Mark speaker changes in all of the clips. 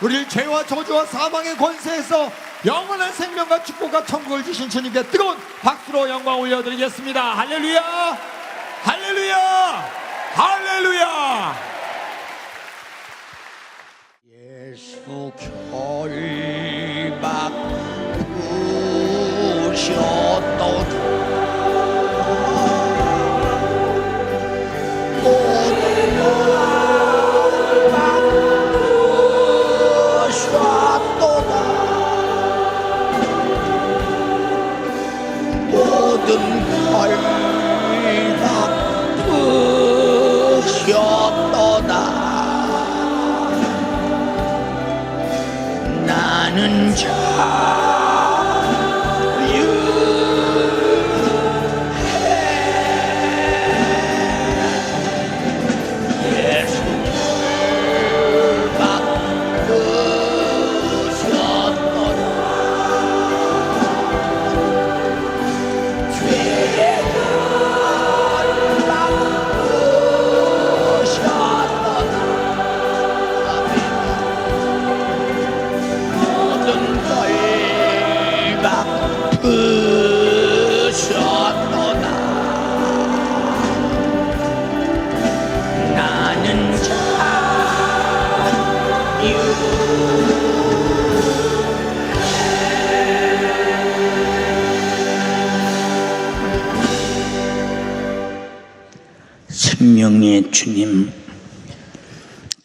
Speaker 1: 우리를 죄와 저주와 사망의 권세에서 영원한 생명과 축복과 천국을 주신 주님께 뜨거운 박수로 영광 올려드리겠습니다. 할렐루야, 할렐루야, 할렐루야.
Speaker 2: 예수 결박 부셨도다. 모든 결박 부셨도다. 나는 생명의 주님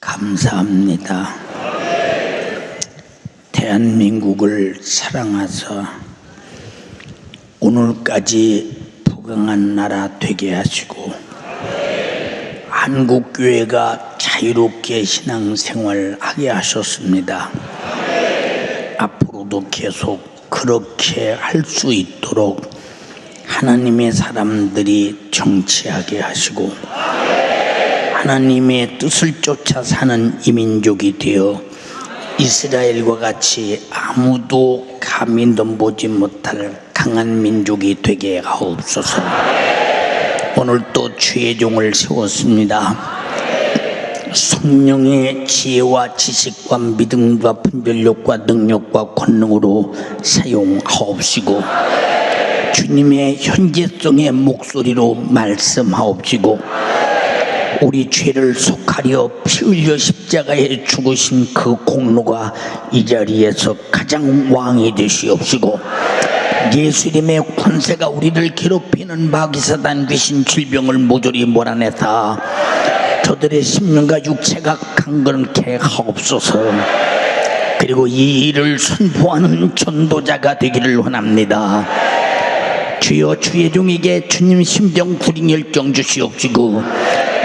Speaker 2: 감사합니다. 대한민국을 사랑하사 오늘까지 부강한 나라 되게 하시고 한국교회가 자유롭게 신앙생활하게 하셨습니다. 앞으로도 계속 그렇게 할 수 있도록 하나님의 사람들이 정치하게 하시고 하나님의 뜻을 쫓아 사는 이민족이 되어 이스라엘과 같이 아무도 감히 넘보지 못할 강한 민족이 되게 하옵소서. 오늘 또 주의 종을 세웠습니다. 성령의 지혜와 지식과 믿음과 분별력과 능력과 권능으로 사용하옵시고 주님의 현재성의 목소리로 말씀하옵시고 우리 죄를 속하려 피 흘려 십자가에 죽으신 그 공로가 이 자리에서 가장 왕이 되시옵시고 예수 이름의 권세가 우리를 괴롭히는 마귀사단 귀신 질병을 모조리 몰아내다 저들의 심령과 육체가 강건케 하옵소서. 그리고 이 일을 선포하는 전도자가 되기를 원합니다. 주여 주의 종에게 주님 심정 불인 열정 주시옵시고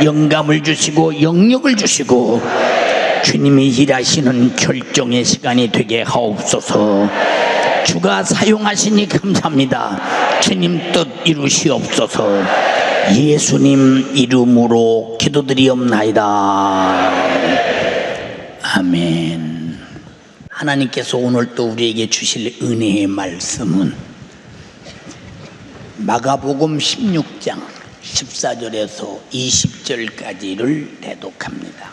Speaker 2: 영감을 주시고 영력을 주시고 주님이 일하시는 결정의 시간이 되게 하옵소서. 주가 사용하시니 감사합니다. 주님 뜻 이루시옵소서. 예수님 이름으로 기도드리옵나이다. 아멘. 하나님께서 오늘 또 우리에게 주실 은혜의 말씀은 마가복음 16장 14절에서 20절까지를 대독합니다.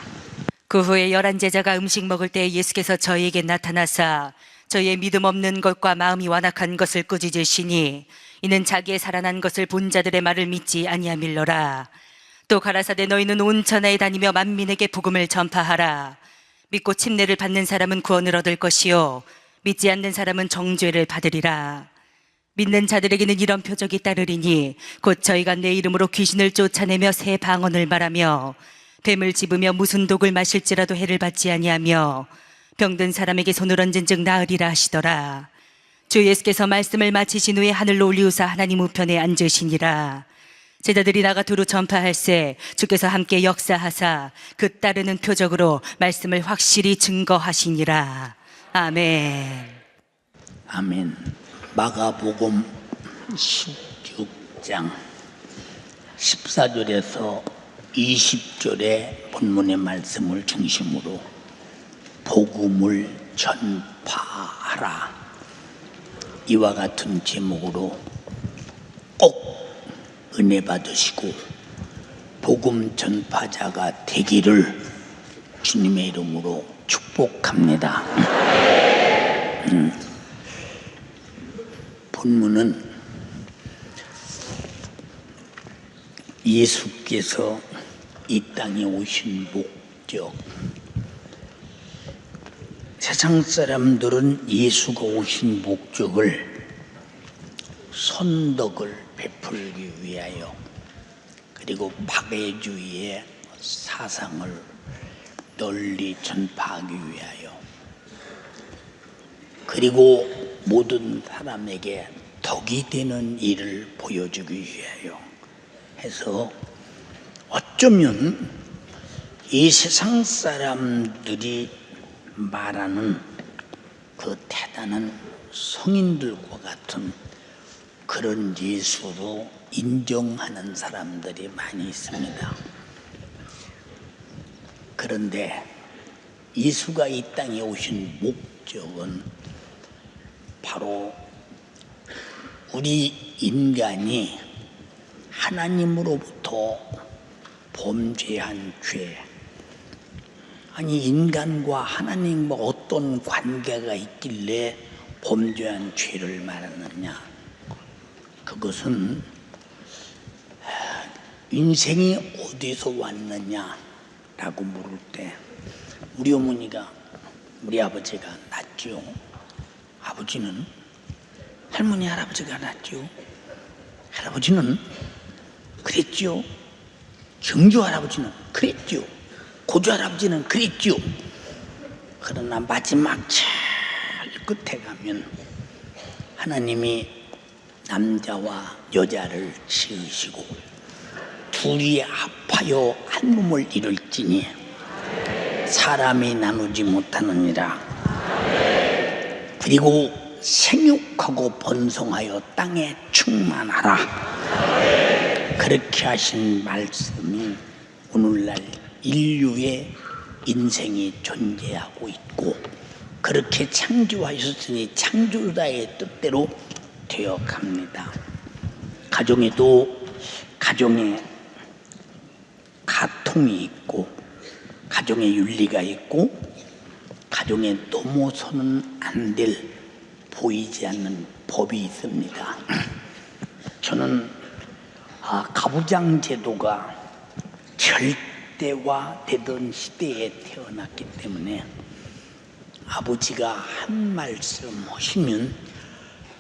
Speaker 3: 그 후에 11제자가 음식 먹을 때 예수께서 저희에게 나타나사 저희의 믿음 없는 것과 마음이 완악한 것을 꾸짖으시니 이는 자기의 살아난 것을 본 자들의 말을 믿지 아니함일러라. 또 가라사대 너희는 온 천하에 다니며 만민에게 복음을 전파하라. 믿고 침례를 받는 사람은 구원을 얻을 것이요 믿지 않는 사람은 정죄를 받으리라. 믿는 자들에게는 이런 표적이 따르리니 곧 저희가 내 이름으로 귀신을 쫓아내며 새 방언을 말하며 뱀을 집으며 무슨 독을 마실지라도 해를 받지 아니하며 병든 사람에게 손을 얹은 즉 나으리라 하시더라. 주 예수께서 말씀을 마치신 후에 하늘로 올리우사 하나님 우편에 앉으시니라. 제자들이 나가 두루 전파할세 주께서 함께 역사하사 그 따르는 표적으로 말씀을 확실히 증거하시니라. 아멘.
Speaker 2: 아멘. 마가복음 16장 14절에서 20절의 본문의 말씀을 중심으로 복음을 전파하라, 이와 같은 제목으로 꼭 은혜 받으시고 복음 전파자가 되기를 주님의 이름으로 축복합니다. 본문은 예수께서 이 땅에 오신 목적, 세상 사람들은 예수가 오신 목적을 선덕을 베풀기 위하여, 그리고 박애주의의 사상을 널리 전파하기 위하여, 그리고 모든 사람에게 덕이 되는 일을 보여주기 위하여 해서, 어쩌면 이 세상 사람들이 말하는 그 대단한 성인들과 같은 그런 예수로 인정하는 사람들이 많이 있습니다. 그런데 예수가 이 땅에 오신 목적은 바로 우리 인간이 하나님으로부터 범죄한 죄, 아니 인간과 하나님과 어떤 관계가 있길래 범죄한 죄를 말하느냐, 그것은 인생이 어디서 왔느냐라고 물을 때 우리 어머니가, 우리 아버지가 낳았죠. 아버지는 할머니 할아버지가 낳았죠. 할아버지는 그랬죠. 경주 할아버지는 그랬죠. 고조 할아버지는 그랬죠. 그러나 마지막 제일 끝에 가면 하나님이 남자와 여자를 지으시고 둘이 합하여 한 몸을 이룰지니 사람이 나누지 못하느니라. 그리고 생육하고 번성하여 땅에 충만하라. 그렇게 하신 말씀이 오늘날 인류의 인생이 존재하고 있고, 그렇게 창조하셨으니 창조자의 뜻대로 되어갑니다. 가정에도 가정에 가통이 있고, 가정에 윤리가 있고, 가정에 넘어서는 안 될 보이지 않는 법이 있습니다. 저는 가부장 제도가 절대화되던 시대에 태어났기 때문에 아버지가 한 말씀 하시면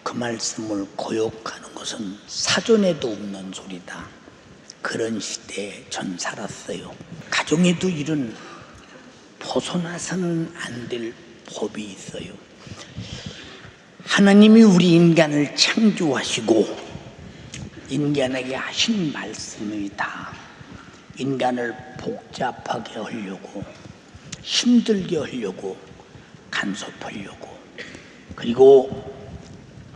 Speaker 2: 그 말씀을 거역하는 것은 사전에도 없는 소리다. 그런 시대에 전 살았어요. 가정에도 이런 벗어나서는 안 될 법이 있어요. 하나님이 우리 인간을 창조하시고 인간에게 하신 말씀이 다 인간을 복잡하게 하려고, 힘들게 하려고, 간섭하려고, 그리고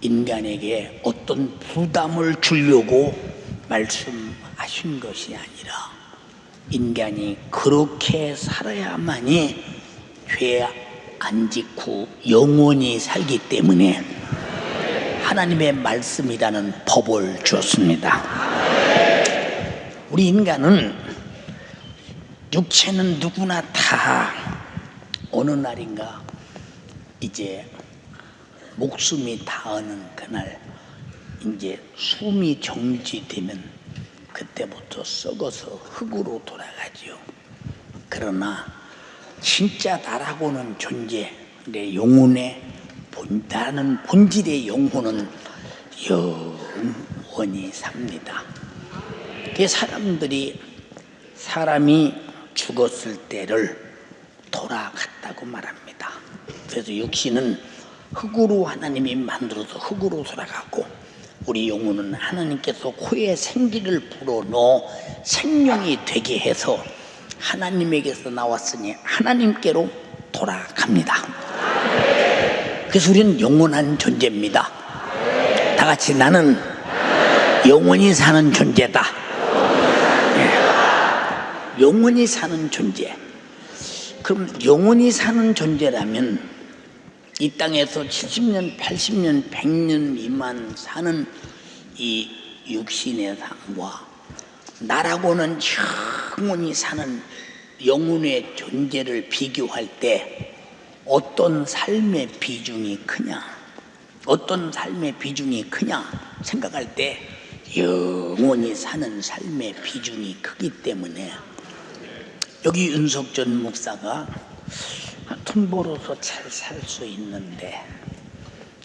Speaker 2: 인간에게 어떤 부담을 주려고 말씀하신 것이 아니라, 인간이 그렇게 살아야만이 죄 안 짓고 영원히 살기 때문에 하나님의 말씀이라는 법을 주었습니다. 우리 인간은, 육체는 누구나 다 어느 날인가 이제 목숨이 닿는 그날, 이제 숨이 정지되면 그때부터 썩어서 흙으로 돌아가지요. 그러나 진짜 나라고는 존재, 내 영혼의 나는 본질의 영혼은 영원히 삽니다. 그 사람이 죽었을 때를 돌아갔다고 말합니다. 그래서 육신은 흙으로 하나님이 만들어서 흙으로 돌아가고, 우리 영혼은 하나님께서 코에 생기를 불어넣어 생명이 되게 해서 하나님에게서 나왔으니 하나님께로 돌아갑니다. 그래서 우리는 영원한 존재입니다. 다 같이 나는 영원히 사는 존재다. 영원히 사는 존재. 그럼 영원히 사는 존재라면 이 땅에서 70년, 80년, 100년 미만 사는 이 육신의 삶과 나라고는 영원히 사는 영혼의 존재를 비교할 때 어떤 삶의 비중이 크냐, 어떤 삶의 비중이 크냐 생각할 때 영원히 사는 삶의 비중이 크기 때문에 여기 윤석전 목사가 돈 벌어서 잘 살 수 있는데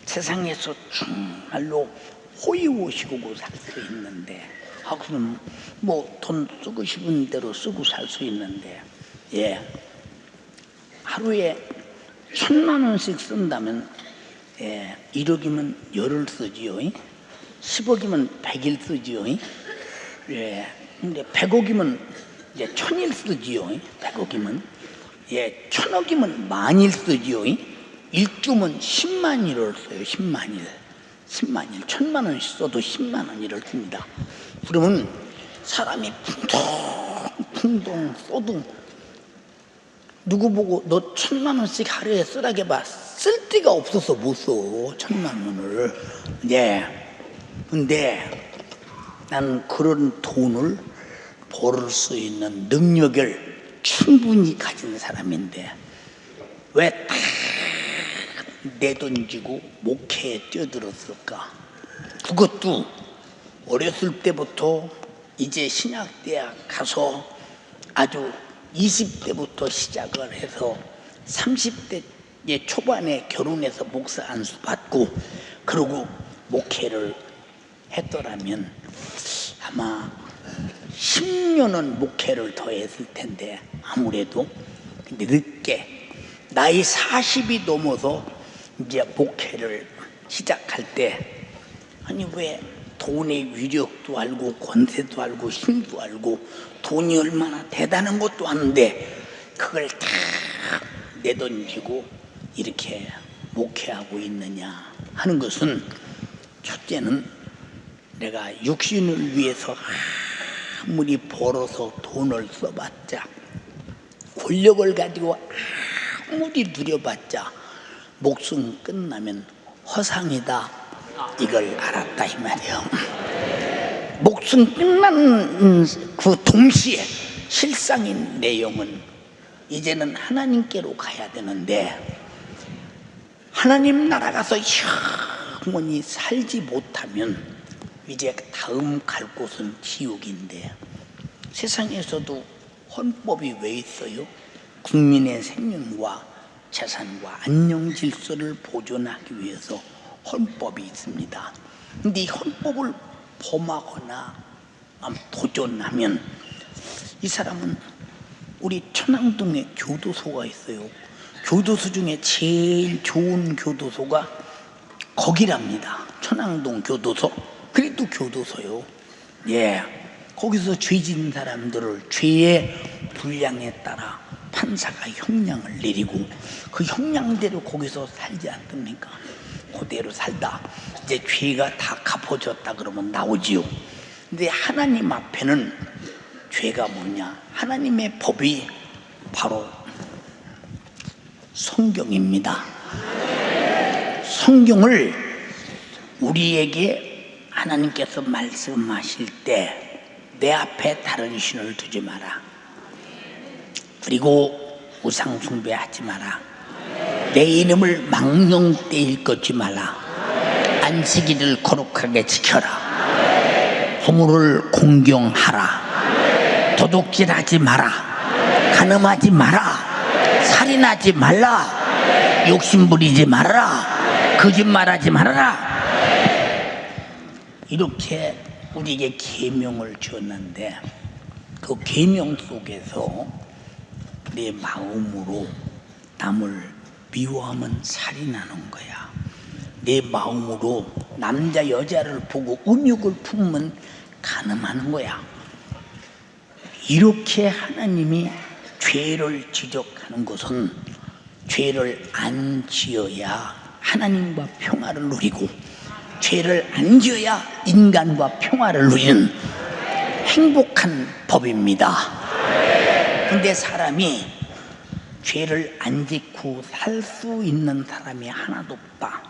Speaker 2: 세상에서 정말로 호의호식하고 살 수 있는데 하고는 뭐 돈 쓰고 싶은 대로 쓰고 살 수 있는데 하루에 1,000만 원씩 쓴다면 1억이면 열흘 쓰지요. 10억이면 100일 쓰지요. 근데 100억이면 이제 1000일 쓰지요. 100억이면 1000억이면 만일 쓰지요. 1주면 10만일을 써요. 10만일 1000만 원씩 써도 10만 원일을 씁니다. 그러면 사람이 풍덩풍덩 써도 누구 보고 너 1,000만 원씩 하루에 쓰라게 봐. 쓸 데가 없어서 못 써. 1,000만 원을. 근데 나는 그런 돈을 벌 수 있는 능력을 충분히 가진 사람인데 왜 다 내던지고 목회에 뛰어들었을까? 그것도 어렸을 때부터 이제 신학대학 가서 아주 20대부터 시작을 해서 30대 초반에 결혼해서 목사 안수 받고 그러고 목회를 했더라면 아마 10년은 목회를 더 했을 텐데 아무래도 근데 늦게 나이 40이 넘어서 이제 목회를 시작할 때 아니 왜 돈의 위력도 알고 권세도 알고 힘도 알고 돈이 얼마나 대단한 것도 아는데 그걸 다 내던지고 이렇게 목회하고 있느냐 하는 것은 첫째는 내가 육신을 위해서 아무리 벌어서 돈을 써봤자 권력을 가지고 아무리 누려봤자 목숨 끝나면 허상이다 이걸 알았다 이 말이에요. 목숨 끝나는 그 동시에 실상인 내용은 이제는 하나님께로 가야 되는데 하나님 나라 가서 영원히 살지 못하면 이제 다음 갈 곳은 지옥인데 세상에서도 헌법이 왜 있어요? 국민의 생명과 재산과 안녕 질서를 보존하기 위해서 헌법이 있습니다. 근데 이 헌법을 범하거나 도전하면 이 사람은 우리 천왕동에 교도소가 있어요. 교도소 중에 제일 좋은 교도소가 거기랍니다. 천왕동 교도소. 그래도 교도소요. 거기서 죄 지은 사람들을 죄의 분량에 따라 판사가 형량을 내리고 그 형량대로 거기서 살지 않습니까? 그대로 살다 이제 죄가 다 갚아졌다 그러면 나오지요. 근데 하나님 앞에는 죄가 뭐냐? 하나님의 법이 바로 성경입니다. 성경을 우리에게 하나님께서 말씀하실 때 내 앞에 다른 신을 두지 마라. 그리고 우상 숭배하지 마라. 내 이름을 망령되이 일컫지 마라. 안식일을 거룩하게 지켜라. 부모를 공경하라. 도둑질하지 마라. 간음하지 마라. 살인하지 말라. 욕심부리지 말아라. 거짓말하지 말아라. 이렇게 우리에게 계명을 주었는데 그 계명 속에서 내 마음으로 남을 미워하면 살인하는 거야. 내 마음으로 남자 여자를 보고 음욕을 품으면 간음하는 거야. 이렇게 하나님이 죄를 지적하는 것은 죄를 안 지어야 하나님과 평화를 누리고 죄를 안 지어야 인간과 평화를 누리는 행복한 법입니다. 근데 사람이 죄를 안 짓고 살 수 있는 사람이 하나도 없다.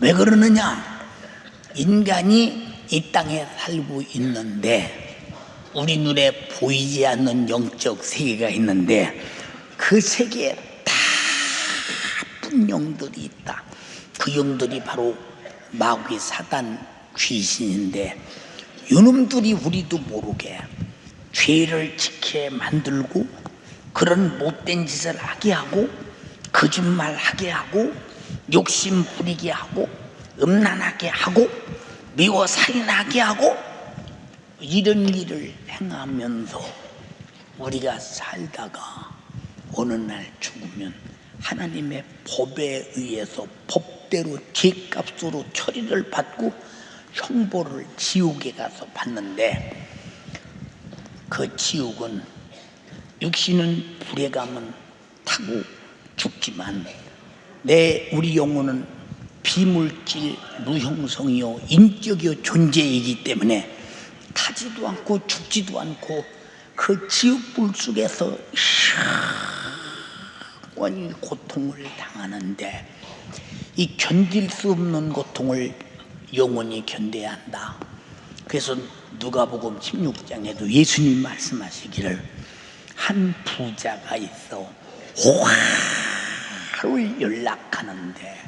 Speaker 2: 왜 그러느냐? 인간이 이 땅에 살고 있는데 우리 눈에 보이지 않는 영적 세계가 있는데 그 세계에 다 나쁜 영들이 있다. 그 영들이 바로 마귀 사단 귀신인데, 요놈들이 우리도 모르게 죄를 지게 만들고 그런 못된 짓을 하게 하고 거짓말 하게 하고 욕심 부리게 하고 음란하게 하고 미워 살인하게 하고 이런 일을 행하면서 우리가 살다가 어느 날 죽으면 하나님의 법에 의해서 법대로 죄값으로 처리를 받고 형벌을 지옥에 가서 받는데, 그 지옥은 육신은 불의 감은 타고 죽지만 우리 영혼은 비물질 무형성이요 인격이요 존재이기 때문에 타지도 않고 죽지도 않고 그 지옥불 속에서 영원히 고통을 당하는데, 이 견딜 수 없는 고통을 영원히 견뎌야 한다. 그래서 누가복음 16장에도 예수님 말씀하시기를, 한 부자가 있어 하루를 연락하는데,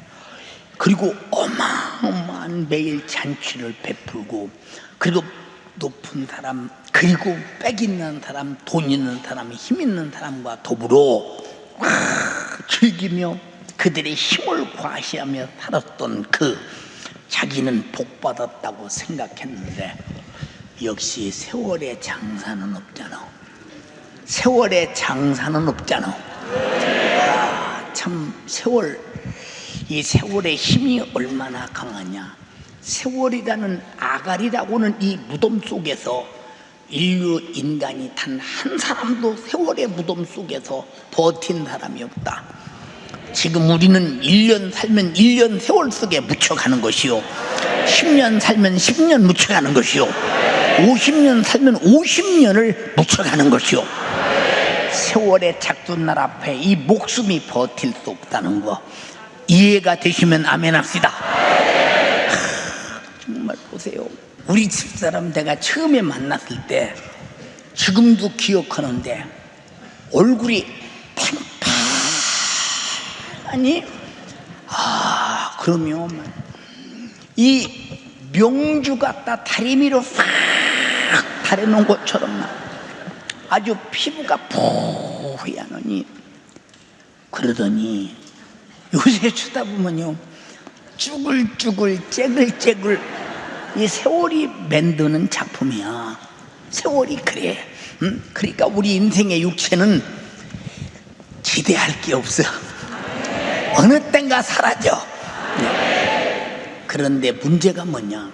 Speaker 2: 그리고 어마어마한 매일 잔치를 베풀고, 그리고 높은 사람 그리고 빽 있는 사람 돈 있는 사람 힘 있는 사람과 더불어 즐기며 그들의 힘을 과시하며 살았던 그 자기는 복받았다고 생각했는데, 역시 세월의 장사는 없잖아. 세월의 장사는 없잖아. 참 이 세월의 힘이 얼마나 강하냐. 세월이라는 아가리라고는 이 무덤 속에서 인간이 단 한 사람도 세월의 무덤 속에서 버틴 사람이 없다. 지금 우리는 1년 살면 1년 세월 속에 묻혀가는 것이요, 10년 살면 10년 묻혀가는 것이요, 50년 살면 50년을 묻혀가는 것이요, 세월의 작두날 앞에 이 목숨이 버틸 수 없다는 거 이해가 되시면 아멘 합시다. 정말 보세요. 우리 집사람 내가 처음에 만났을 때 지금도 기억하는데, 얼굴이 팡팡하니 그러면 이 명주 갖다 다리미로 싹 다려놓은 것처럼 아주 피부가 포하노니, 그러더니 요새 쳐다보면요 쭈글쭈글 째글째글 이 세월이 만드는 작품이야. 세월이 그래. 그러니까 우리 인생의 육체는 기대할 게 없어. 어느 땐가 사라져. 그런데 문제가 뭐냐,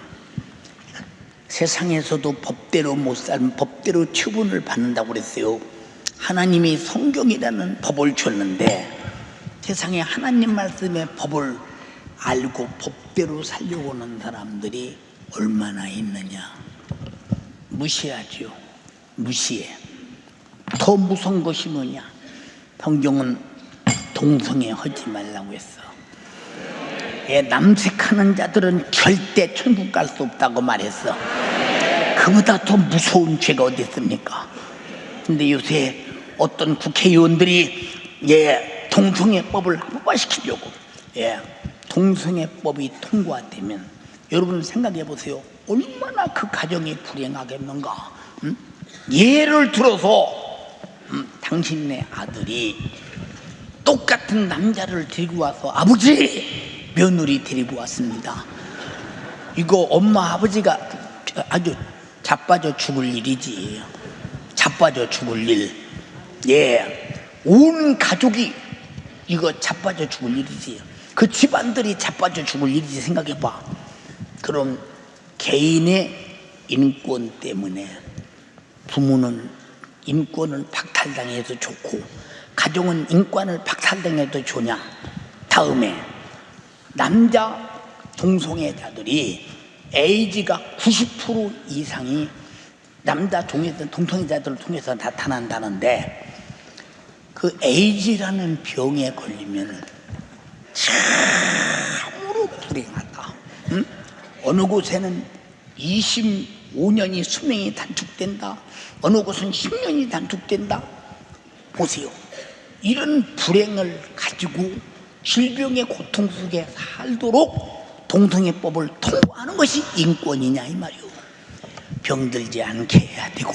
Speaker 2: 세상에서도 법대로 못 살면 법대로 처분을 받는다고 그랬어요. 하나님이 성경이라는 법을 줬는데, 세상에 하나님 말씀의 법을 알고 법대로 살려고 하는 사람들이 얼마나 있느냐. 무시하죠. 무시해. 더 무서운 것이 뭐냐, 성경은 동성애 하지 말라고 했어. 남색하는 자들은 절대 천국 갈 수 없다고 말했어. 그보다 더 무서운 죄가 어디 있습니까? 근데 요새 어떤 국회의원들이 동성애법을 합법화시키려고, 동성애법이 통과되면 여러분 생각해 보세요. 얼마나 그 가정이 불행하겠는가. 예를 들어서 당신네 아들이 똑같은 남자를 데리고 와서, 아버지 며느리 데리고 왔습니다. 이거 엄마 아버지가 아주 자빠져 죽을 일이지. 자빠져 죽을 일. 온 가족이 이거 자빠져 죽을 일이지. 그 집안들이 자빠져 죽을 일이지. 생각해봐. 그럼 개인의 인권 때문에 부모는 인권을 박탈당해도 좋고 가정은 인권을 박탈당해도 좋냐. 다음에 남자 동성애자들이 에이즈가 90% 이상이 남자 동성애자들을 통해서 나타난다는데, 그 에이즈라는 병에 걸리면 참으로 불행하다. 어느 곳에는 25년이 수명이 단축된다. 어느 곳은 10년이 단축된다. 보세요. 이런 불행을 가지고 질병의 고통 속에 살도록 동성애법을 통과하는 것이 인권이냐 이 말이오. 병들지 않게 해야 되고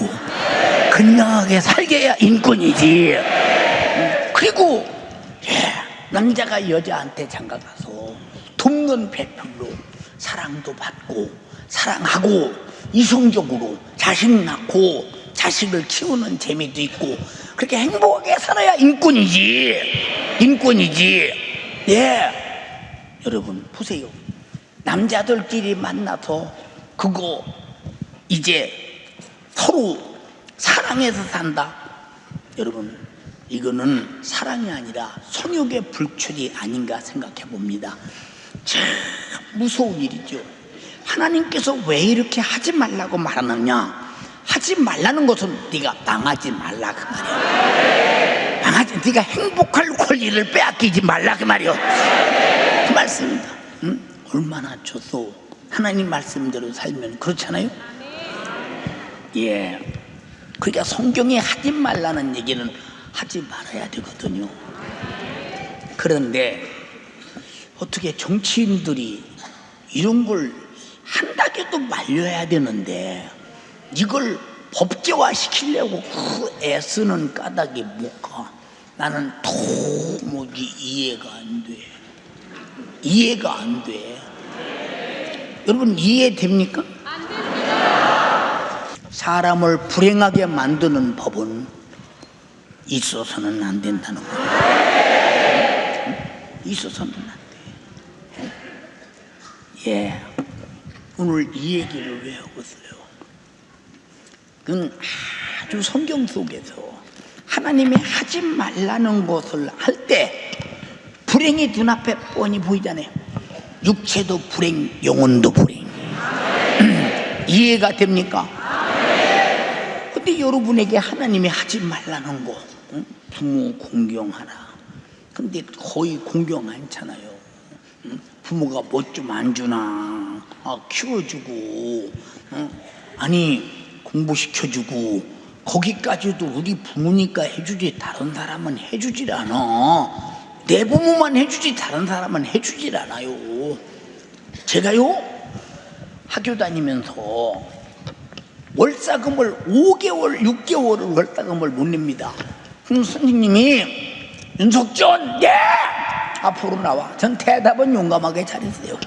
Speaker 2: 건강하게 살게 해야 인권이지. 그리고 남자가 여자한테 장가가서 돕는 배필로 사랑도 받고 사랑하고 이성적으로 자식 낳고 자식을 키우는 재미도 있고 그렇게 행복하게 살아야 인권이지. 인권이지. 여러분 보세요. 남자들끼리 만나서 그거 이제 서로 사랑해서 산다. 여러분 이거는 사랑이 아니라 성욕의 불출이 아닌가 생각해 봅니다. 참 무서운 일이죠. 하나님께서 왜 이렇게 하지 말라고 말하느냐. 하지 말라는 것은 네가 망하지 말라 그 말이야. 망하지, 네가 행복할 권리를 빼앗기지 말라 그 말이야. 그 말씀입니다. 얼마나 좋소. 하나님 말씀대로 살면 그렇잖아요. 그러니까 성경에 하지 말라는 얘기는 하지 말아야 되거든요. 그런데 어떻게 정치인들이 이런 걸 한다고도 말려야 되는데 이걸 법제화 시키려고 그 애쓰는 까닭이 뭘까? 나는 도무지 이해가 안 돼. 이해가 안 돼. 여러분 이해됩니까? 안 됩니다. 사람을 불행하게 만드는 법은 있어서는 안 된다는 거예요. 있어서는 안 돼. 오늘 이 얘기를 왜 하고 있어요? 그건 아주 성경 속에서 하나님이 하지 말라는 것을 할 때 불행이 눈앞에 뻔히 보이잖아요. 육체도 불행, 영혼도 불행. 이해가 됩니까? 근데 여러분에게 하나님이 하지 말라는 거, 부모 공경하라. 근데 거의 공경 않잖아요. 부모가 뭐 좀 안 주나, 키워주고, 아니 공부시켜주고, 거기까지도 우리 부모니까 해주지 다른 사람은 해주질 않아. 내 부모만 해주지 다른 사람은 해주질 않아요. 제가요 학교 다니면서 월사금을 5개월, 6개월을 월사금을 못 냅니다. 그럼 선생님이 윤석전, 앞으로 나와. 전 대답은 용감하게 잘했어요.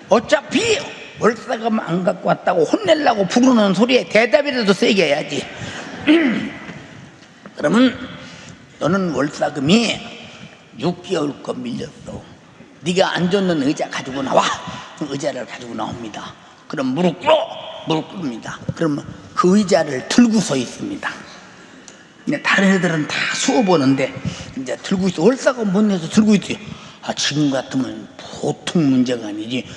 Speaker 2: 어차피 월사금 안 갖고 왔다고 혼내려고 부르는 소리에 대답이라도 세게 해야지. 그러면 너는 월사금이 6개월 거 밀렸어. 네가 앉았는 의자 가지고 나와. 의자를 가지고 나옵니다. 그럼 무릎 꿇습니다. 그러면 그 의자를 들고 서 있습니다. 다른 애들은 다 수업 보는데 이제 들고 있어. 월사금 못 내서 들고 있어요. 지금 같으면 보통 문제가 아니지.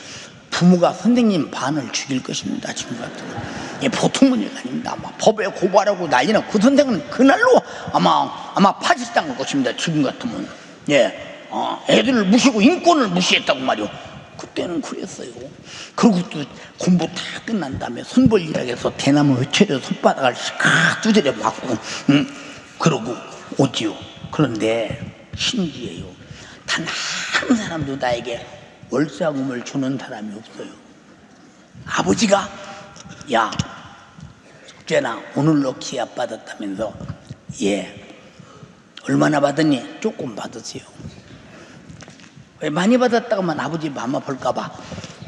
Speaker 2: 부모가 선생님 반을 죽일 것입니다. 지금 같으면 보통 문제가 아닙니다. 아마 법에 고발하고 난리나. 그 선생은 그날로 아마 파직당할 것입니다. 지금 같으면 애들을 무시하고 인권을 무시했다고 말이요. 그때는 그랬어요. 그리고 또 공부 다 끝난 다음에 손벌리라고 해서 대나무 회초리로 손바닥을 칵 두드려 맞고 그러고 오지요. 그런데 신기해요. 단 한 사람도 나에게 월사금을 주는 사람이 없어요. 아버지가 야 숙제나 오늘 너 기합 받았다면서 얼마나 받았니? 조금 받으세요. 왜 많이 받았다가만 아버지 마음 아플까봐.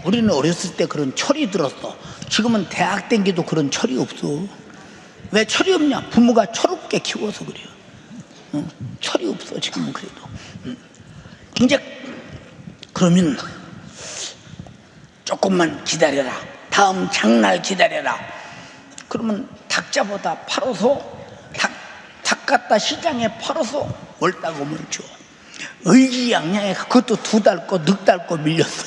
Speaker 2: 우리는 어렸을 때 그런 철이 들었어. 지금은 대학 댕기도 그런 철이 없어. 왜 철이 없냐? 부모가 철없게 키워서 그래요. 철이 없어 지금은. 그래도 이제 그러면 조금만 기다려라. 다음 장날 기다려라. 그러면 닭자보다 팔아서 닭 갖다 시장에 팔아서 월다금을 줘. 의기양양해. 그것도 2달 거, 넉 달 거 밀렸어.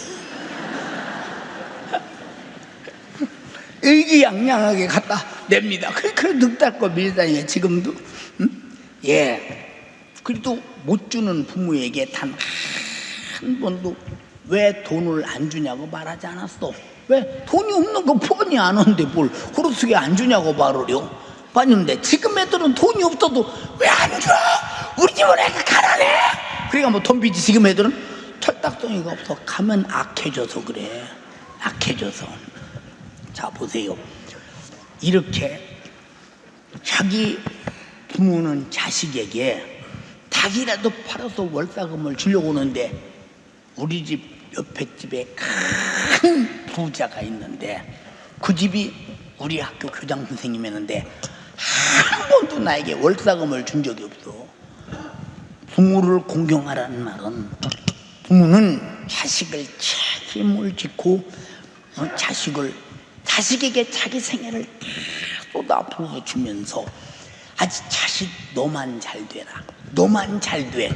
Speaker 2: 의기양양하게 갖다 냅니다. 그래 넉 달 거 밀다니 지금도. 그래도 못 주는 부모에게 단 한 번도 왜 돈을 안 주냐고 말하지 않았어. 왜? 돈이 없는 거 뻔히 아는데 뭘 그렇게 안 주냐고 말으려. 봤는데 지금 애들은 돈이 없어도 왜 안 줘? 우리 집은 애가 가난해. 그러니까 뭐 돈 빚이 지금 애들은 철딱송이가 없어. 가면 악해져서 그래. 악해져서. 자, 보세요. 이렇게 자기 부모는 자식에게 닭이라도 팔아서 월사금을 주려고 오는데, 우리 집 옆에 집에 큰 부자가 있는데 그 집이 우리 학교 교장 선생님이었는데 한 번도 나에게 월사금을 준 적이 없어. 부모를 공경하라는 말은 부모는 자식을 책임을 짓고 자식에게 자기 생애를 다 쏟아부어 주면서 아직 자식 너만 잘 되라, 너만 잘 돼.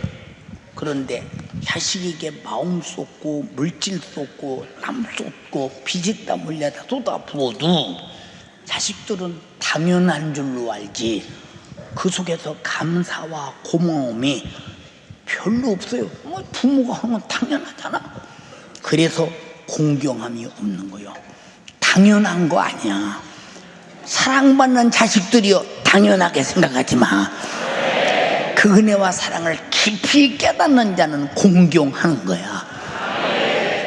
Speaker 2: 그런데 자식에게 마음 쏟고 물질 쏟고 땀 쏟고 비짓땀 흘려다 쏟아부어도 자식들은 당연한 줄로 알지 그 속에서 감사와 고마움이 별로 없어요. 뭐 부모가 하는 건 당연하잖아. 그래서 공경함이 없는 거예요. 당연한 거 아니야. 사랑받는 자식들이요, 당연하게 생각하지 마. 그 은혜와 사랑을 깊이 깨닫는 자는 공경하는 거야.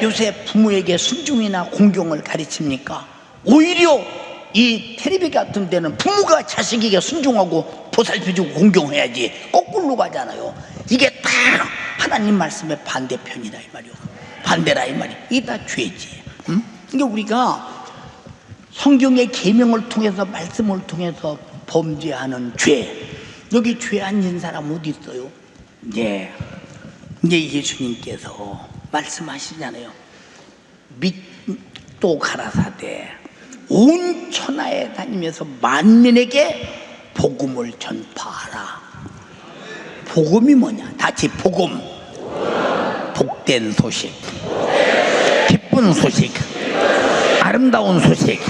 Speaker 2: 요새 부모에게 순종이나 공경을 가르칩니까? 오히려 이 텔레비 같은 데는 부모가 자식에게 순종하고 보살펴주고 공경해야지. 거꾸로 가잖아요. 이게 다 하나님 말씀의 반대편이다 이 말이요. 반대라 이 말이. 이게 다 죄지. 응? 그러니까 우리가 성경의 계명을 통해서, 말씀을 통해서 범죄하는 죄, 여기 죄 안 진 사람 어디 있어요? 이제 예수님께서 말씀하시잖아요. 또 가라사대 온 천하에 다니면서 만민에게 복음을 전파하라. 복음이 뭐냐? 다시 복음. 복된 소식, 기쁜 소식, 아름다운 소식,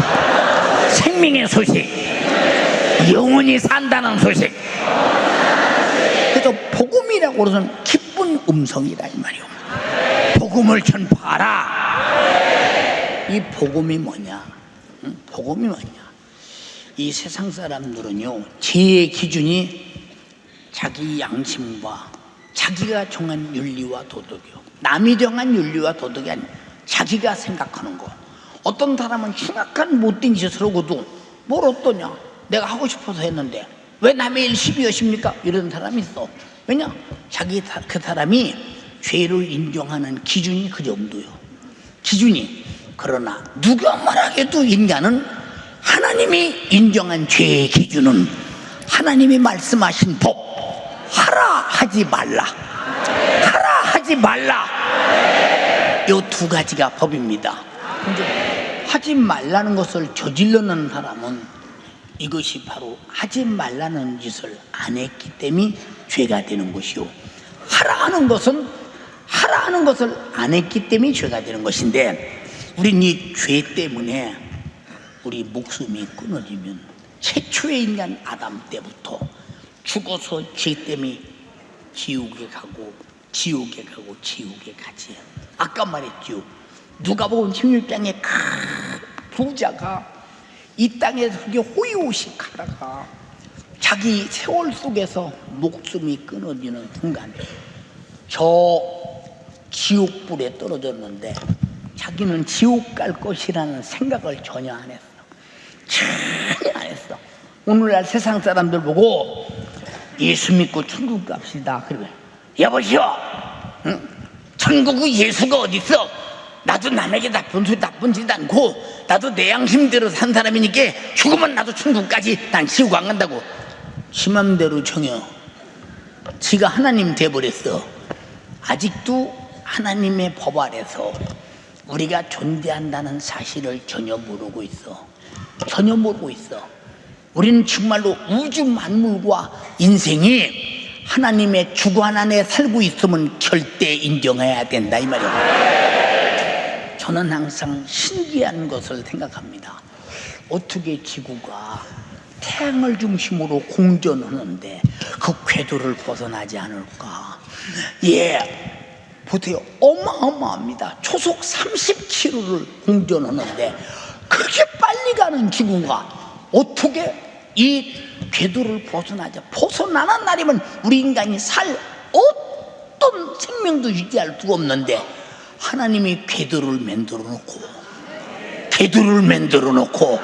Speaker 2: 생명의 소식, 영원히 산다는 소식. 그래서 복음이라고 그러면 기쁜 음성이다 이 말이요. 복음을 전파하라. 이 복음이 뭐냐? 복음이 뭐냐? 이 세상 사람들은요, 죄의 기준이 자기 양심과 자기가 정한 윤리와 도덕이요. 남이 정한 윤리와 도덕이 아니라 자기가 생각하는 거. 어떤 사람은 흉악한 못된 짓을 하고도 뭘 어떠냐? 내가 하고 싶어서 했는데 왜 남의 일 시비 여십니까? 이런 사람이 있어. 왜냐? 그 사람이 죄를 인정하는 기준이 그 정도요. 기준이. 그러나 누가 말하게도 인간은 하나님이 인정한 죄의 기준은 하나님이 말씀하신 법, 하라 하지 말라, 하라 하지 말라, 요 두 가지가 법입니다. 근데 하지 말라는 것을 저질러는 사람은 이것이 바로 하지 말라는 짓을 안 했기 때문에 죄가 되는 것이요, 하라는 것은 하라는 것을 안 했기 때문에 죄가 되는 것인데, 우린 이 죄 때문에 우리 목숨이 끊어지면 최초의 인간 아담 때부터 죽어서 죄 때문에 지옥에 가고 지옥에 가고 지옥에 가지. 아까 말했죠. 누가복음 16장에 큰 부자가 이 땅에서 호의호식하다가 자기 세월 속에서 목숨이 끊어지는 순간 저 지옥불에 떨어졌는데 자기는 지옥 갈 것이라는 생각을 전혀 안 했어. 전혀 안 했어. 오늘날 세상 사람들 보고 예수 믿고 천국 갑시다. 그러면 여보시오, 응? 천국의 예수가 어디 있어? 나도 남에게 나쁜 짓 않고 나도 내 양심대로 산 사람이니까 죽으면 나도 천국까지, 난 지옥 안 간다고 지 맘대로 정해. 지가 하나님 돼버렸어. 아직도 하나님의 법 아래서 우리가 존재한다는 사실을 전혀 모르고 있어. 전혀 모르고 있어. 우리는 정말로 우주 만물과 인생이 하나님의 주관 안에 살고 있으면 절대 인정해야 된다 이 말이야. 저는 항상 신기한 것을 생각합니다. 어떻게 지구가 태양을 중심으로 공전하는데 그 궤도를 벗어나지 않을까? 보세요. 어마어마합니다. 초속 30km를 공전하는데 그렇게 빨리 가는 지구가 어떻게 이 궤도를 벗어나자? 벗어나는 날이면 우리 인간이 살 어떤 어떤 생명도 유지할 수가 없는데 하나님이 궤도를 만들어 놓고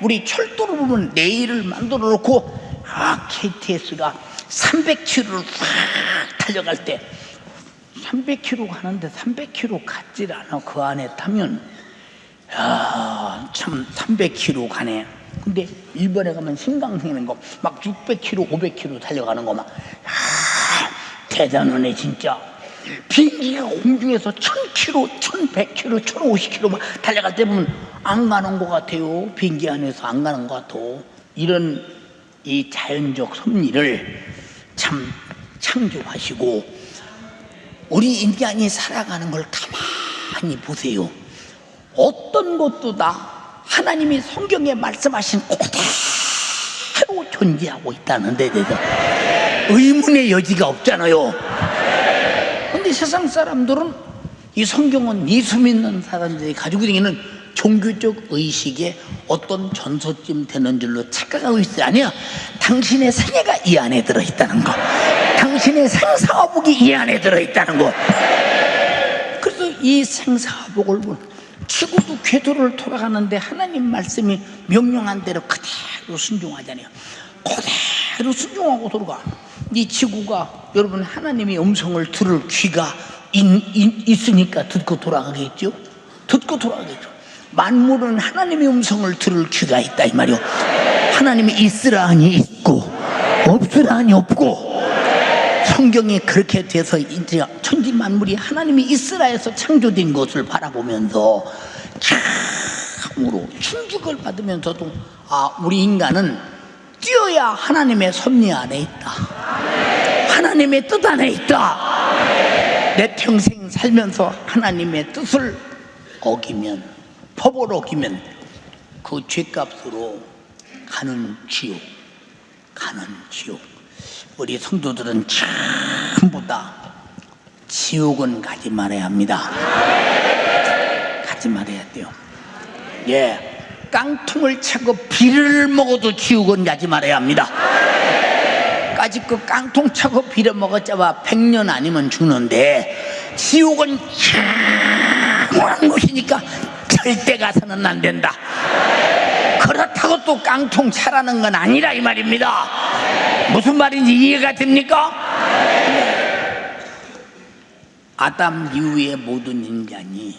Speaker 2: 우리 철도를 보면 레일을 만들어 놓고 KTX가 300km를 확 달려갈 때 300km 가는데 300km 갔질 않아. 그 안에 타면 참 300km 가네. 근데 일본에 가면 신강생이는 거 막 600km 500km 달려가는 거 막 대단하네 진짜. 비행기가 공중에서 1000km 1100km 1050km 막 달려갈 때 보면 안 가는 것 같아요. 비행기 안에서 안 가는 것 같아. 이런 이 자연적 섭리를 참 창조하시고 우리 인간이 살아가는 걸 가만히 보세요. 어떤 것도 다 하나님이 성경에 말씀하신 그대로 존재하고 있다는 데 대해서 의문의 여지가 없잖아요. 근데 세상 사람들은 이 성경은 예수 믿는 사람들이 가지고 다니는 종교적 의식에 어떤 전소쯤 되는 줄로 착각하고 있어요. 아니야, 당신의 생애가 이 안에 들어있다는 거, 당신의 생사화복이 이 안에 들어있다는 거. 그래서 이 생사화복을 지구도 궤도를 돌아가는데 하나님 말씀이 명령한 대로 그대로 순종하잖아요. 그대로 순종하고 돌아가. 이 지구가 여러분 하나님의 음성을 들을 귀가 있으니까 듣고 돌아가겠죠. 듣고 돌아가겠죠. 만물은 하나님의 음성을 들을 귀가 있다 이 말이요. 하나님이 있으라 하니 있고 없으라 하니 없고, 성경이 그렇게 돼서 이제 천지 만물이 하나님이 있으라 해서 창조된 것을 바라보면서 참으로 충격을 받으면서도 우리 인간은 뛰어야 하나님의 섭리 안에 있다, 하나님의 뜻 안에 있다. 내 평생 살면서 하나님의 뜻을 어기면, 법을 어기면 그 죄값으로 가는 지옥. 우리 성도들은 전부 다 지옥은 가지 말아야 합니다. 가지 말아야 돼요. 깡통을 차고 비를 먹어도 지옥은 가지 말아야 합니다. 까짓 그 깡통 차고 비를 먹었자마 100년 아니면 죽는데 지옥은 영원한 곳이니까 절대 가서는 안 된다. 그렇다고 또 깡통 차라는 건 아니라 이 말입니다. 무슨 말인지 이해가 됩니까? 아담 이후의 모든 인간이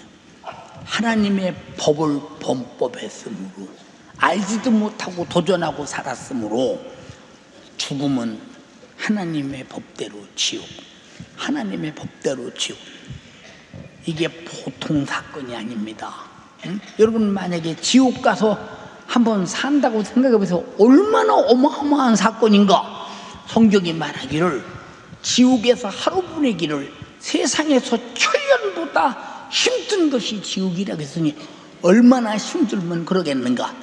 Speaker 2: 하나님의 법을 범법했으므로, 알지도 못하고 도전하고 살았으므로 죽음은 하나님의 법대로 지옥, 하나님의 법대로 지옥. 이게 보통 사건이 아닙니다. 여러분 만약에 지옥 가서 한번 산다고 생각해보세요. 얼마나 어마어마한 사건인가. 성경이 말하기를 지옥에서 하루 보내기를 세상에서 천년보다 힘든 것이 지옥이라고 했으니 얼마나 힘들면 그러겠는가.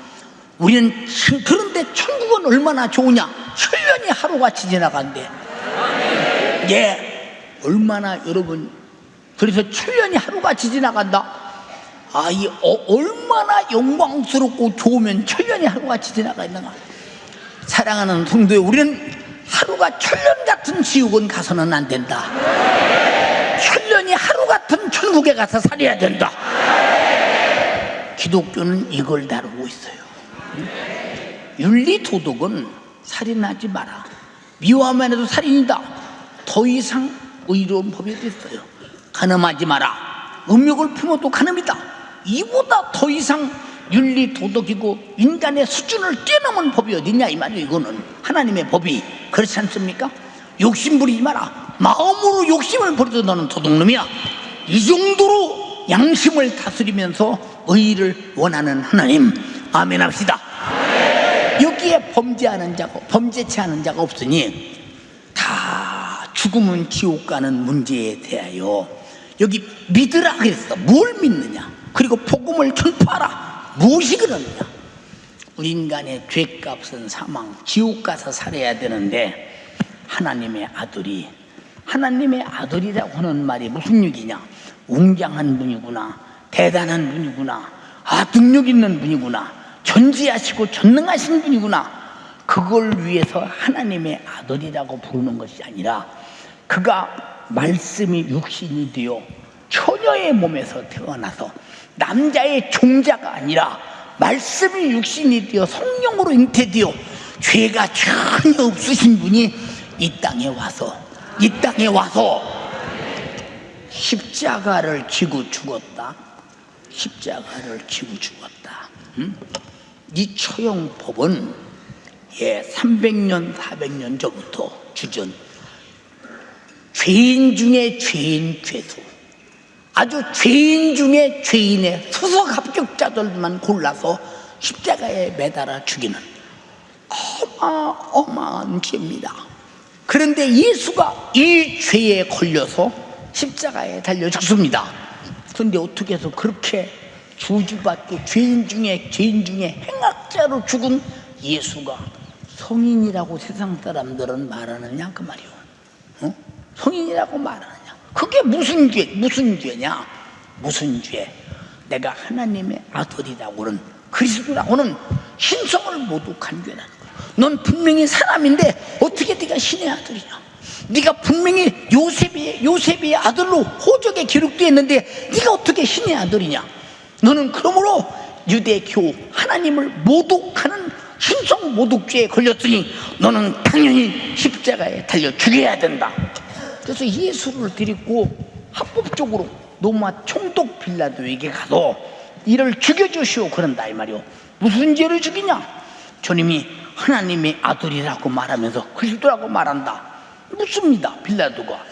Speaker 2: 우리는 그런데 천국은 얼마나 좋으냐. 천년이 하루같이 지나간대. 얼마나 여러분, 그래서 천년이 하루같이 지나간다. 얼마나 영광스럽고 좋으면 천년이 하루같이 지나가있는가. 사랑하는 성도여, 우리는 하루가 천년 같은 지옥은 가서는 안 된다. 천년이 하루 같은 천국에 가서 살아야 된다. 기독교는 이걸 다루고 있어요. 윤리도덕은 살인하지 마라, 미워하면 해도 살인이다. 더 이상 의로운 법이 됐어요. 간음하지 마라, 음욕을 품어도 간음이다. 이보다 더 이상 윤리 도덕이고 인간의 수준을 뛰어넘은 법이 어딨냐 이 말이에요. 이거는 하나님의 법이 그렇지 않습니까? 욕심 부리지 마라, 마음으로 욕심을 부려도 너는 도둑놈이야. 이 정도로 양심을 다스리면서 의를 원하는 하나님, 아멘 합시다. 여기에 범죄하는 자가, 범죄치 않은 자가 없으니 다 죽으면 지옥 가는 문제에 대하여 여기 믿으라 그랬어. 뭘 믿느냐, 그리고 복음을 전파하라. 무엇이 그러느냐. 우리 인간의 죄값은 사망, 지옥 가서 살아야 되는데 하나님의 아들이, 하나님의 아들이라고 하는 말이 무슨 얘기냐. 웅장한 분이구나, 대단한 분이구나, 능력 있는 분이구나, 전지하시고 전능하신 분이구나. 그걸 위해서 하나님의 아들이라고 부르는 것이 아니라 그가 말씀이 육신이 되어 처녀의 몸에서 태어나서 남자의 종자가 아니라 말씀이 육신이 되어 성령으로 잉태되어 죄가 전혀 없으신 분이 이 땅에 와서 십자가를 지고 죽었다. 십자가를 지고 죽었다. 이 처형법은 300년 400년 전부터 주전 죄인 중에 죄인 죄수, 아주 죄인 중에 죄인의 수석 합격자들만 골라서 십자가에 매달아 죽이는 어마어마한 죄입니다. 그런데 예수가 이 죄에 걸려서 십자가에 달려 죽습니다. 그런데 어떻게 해서 그렇게 저주받고 죄인 중에 행악자로 죽은 예수가 성인이라고 세상 사람들은 말하느냐 그 말이요. 성인이라고 말하느냐. 그게 무슨 죄냐? 무슨 죄? 내가 하나님의 아들이라고는, 그리스도라고는 신성을 모독한 죄라는 거야. 넌 분명히 사람인데 어떻게 네가 신의 아들이냐? 네가 분명히 요셉의 아들로 호적에 기록되어 있는데 네가 어떻게 신의 아들이냐? 너는 그러므로 유대교 하나님을 모독하는 신성 모독죄에 걸렸으니 너는 당연히 십자가에 달려 죽여야 된다. 그래서 예수를 데리고 합법적으로 로마 총독 빌라도에게 가서 이를 죽여주시오 그런다 이 말이오. 무슨 죄를 죽이냐? 주님이 하나님의 아들이라고 말하면서 그리스도라고 말한다. 묻습니다. 빌라도가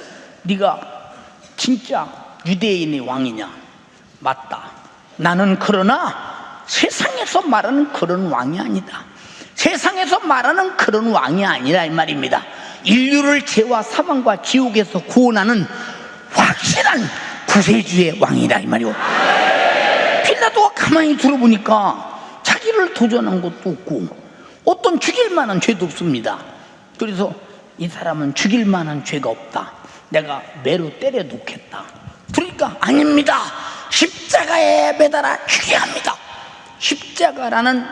Speaker 2: 네가 진짜 유대인의 왕이냐? 맞다. 나는 그러나 세상에서 말하는 그런 왕이 아니다. 세상에서 말하는 그런 왕이 아니라 이 말입니다. 인류를 죄와 사망과 지옥에서 구원하는 확실한 구세주의 왕이라 이 말이오. 빌라도가 가만히 들어보니까 자기를 도전한 것도 없고 어떤 죽일 만한 죄도 없습니다. 그래서 이 사람은 죽일 만한 죄가 없다. 내가 매로 때려 놓겠다. 그러니까 아닙니다. 십자가에 매달아 죽여야 합니다. 십자가라는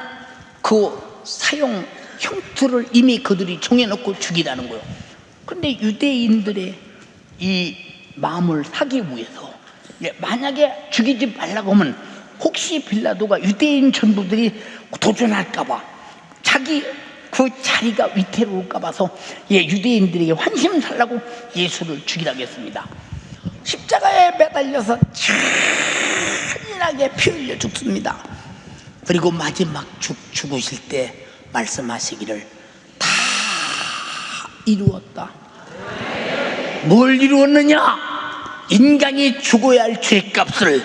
Speaker 2: 그 사형 형틀을 이미 그들이 정해놓고 죽이라는 거예요. 그런데 유대인들의 이 마음을 사기 위해서 만약에 죽이지 말라고 하면 혹시 빌라도가 유대인 전부들이 도전할까봐 자기 그 자리가 위태로울까 봐서 유대인들에게 환심 살라고 예수를 죽이라고 했습니다. 십자가에 매달려서 잔인하게 피 흘려 죽습니다. 그리고 마지막 죽으실 때 말씀하시기를 다 이루었다. 뭘 이루었느냐? 인간이 죽어야 할 죄값을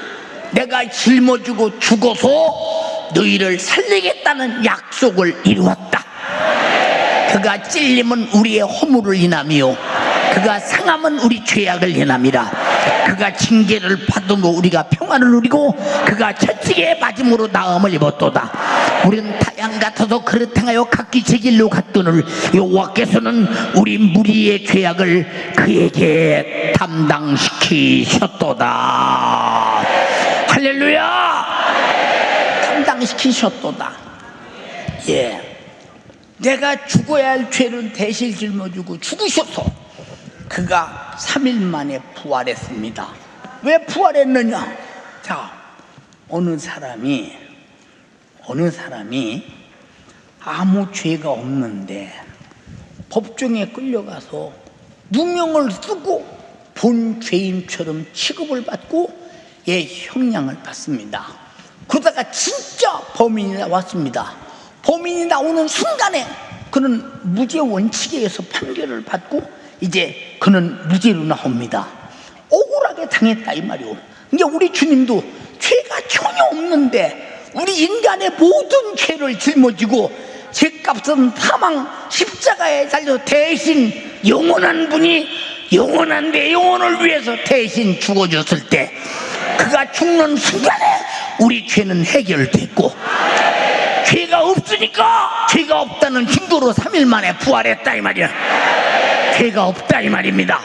Speaker 2: 내가 짊어지고 죽어서 너희를 살리겠다는 약속을 이루었다. 그가 찔림은 우리의 허물을 인하며 그가 상함은 우리 죄악을 인함이라. 그가 징계를 받음으로 우리가 평안을 누리고 그가 채찍에 맞음으로 나음을 입었도다. 우리는 타양 같아서 그릇 행하여 각기 제 길로 갔더니 여호와께서는 우리 무리의 죄악을 그에게 담당시키셨도다. 할렐루야. 담당시키셨도다. 내가 죽어야 할 죄를 대신 짊어지고 죽으셔서 그가 3일 만에 부활했습니다. 왜 부활했느냐? 자, 어느 사람이 아무 죄가 없는데 법정에 끌려가서 누명을 쓰고 본 죄인처럼 취급을 받고 형량을 받습니다. 그러다가 진짜 범인이 나왔습니다. 범인이 나오는 순간에 그는 무죄 원칙에 의해서 판결을 받고 이제 그는 무죄로 나옵니다. 억울하게 당했다 이 말이오. 이제 우리 주님도 죄가 전혀 없는데 우리 인간의 모든 죄를 짊어지고 죄값은 사망 십자가에 달려 대신 영원한 분이 영원한 내 영혼을 위해서 대신 죽어줬을 때 그가 죽는 순간에 우리 죄는 해결됐고 죄가 없으니까 죄가 없다는 증거로 3일 만에 부활했다 이 말이야. 죄가 없다 이 말입니다.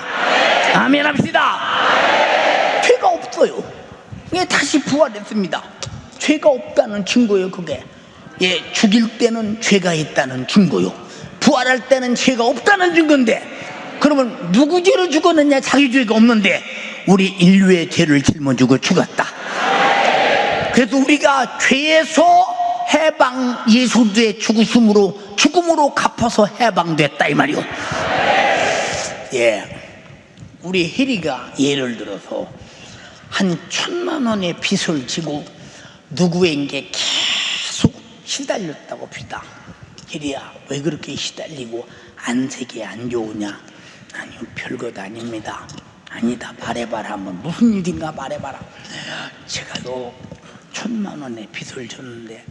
Speaker 2: 아멘 합시다. 죄가 없어요. 다시 부활했습니다. 죄가 없다는 증거예요. 그게 죽일 때는 죄가 있다는 증거요. 부활할 때는 죄가 없다는 증거인데 그러면 누구 죄로 죽었느냐? 자기 죄가 없는데 우리 인류의 죄를 짊어지고 죽었다. 그래서 우리가 죄에서 해방, 예수의 죽음으로 갚아서 해방됐다 이 말이요. 예, 우리 혜리가 예를 들어서 한 1,000만 원의 빚을 지고 누구에게 계속 시달렸다고 봅시다. 혜리야, 왜 그렇게 시달리고 안색이 안 좋으냐? 아니요, 별것 아닙니다. 아니다, 말해봐라. 하면 무슨 일인가 말해봐라. 제가요 1,000만 원의 빚을 졌는데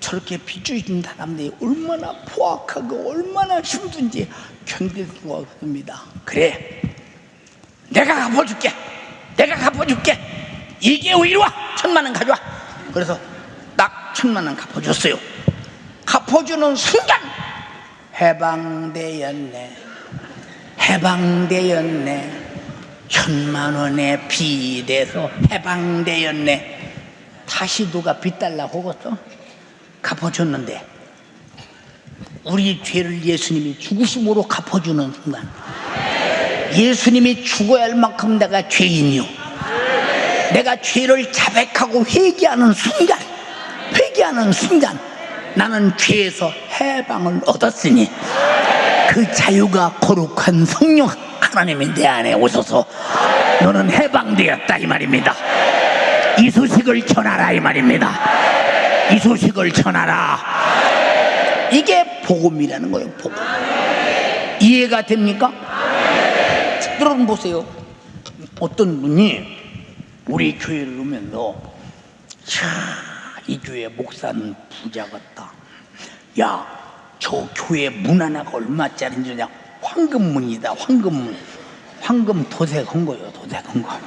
Speaker 2: 저렇게 빚 주신 사람들이 얼마나 포악하고 얼마나 힘든지 견딜 수가 없습니다. 그래, 내가 갚아줄게. 얘기해, 이리 와. 1,000만 원 가져와. 그래서 딱 1,000만 원 갚아줬어요. 갚아주는 순간 해방되었네. 1,000만 원의 빚에서 해방되었네. 다시 누가 빚 달라고 하겠어? 갚아줬는데 우리 죄를 예수님이 죽으심으로 갚아주는 순간, 예수님이 죽어야 할 만큼 내가 죄인이요, 내가 죄를 자백하고 회개하는 순간 나는 죄에서 해방을 얻었으니 그 자유가 거룩한 성령 하나님이 내 안에 오셔서 너는 해방되었다 이 말입니다. 이 소식을 전하라 이 말입니다. 이 소식을 전하라. 이게 복음이라는 거예요. 복음. 이해가 됩니까? 여러분 보세요. 어떤 분이 우리 교회를 오면서 이 교회 목사는 부자 같다. 야, 저 교회 문 하나가 얼마짜리인지 그냥 황금문이다. 황금 도색한 거예요. 도색한 거.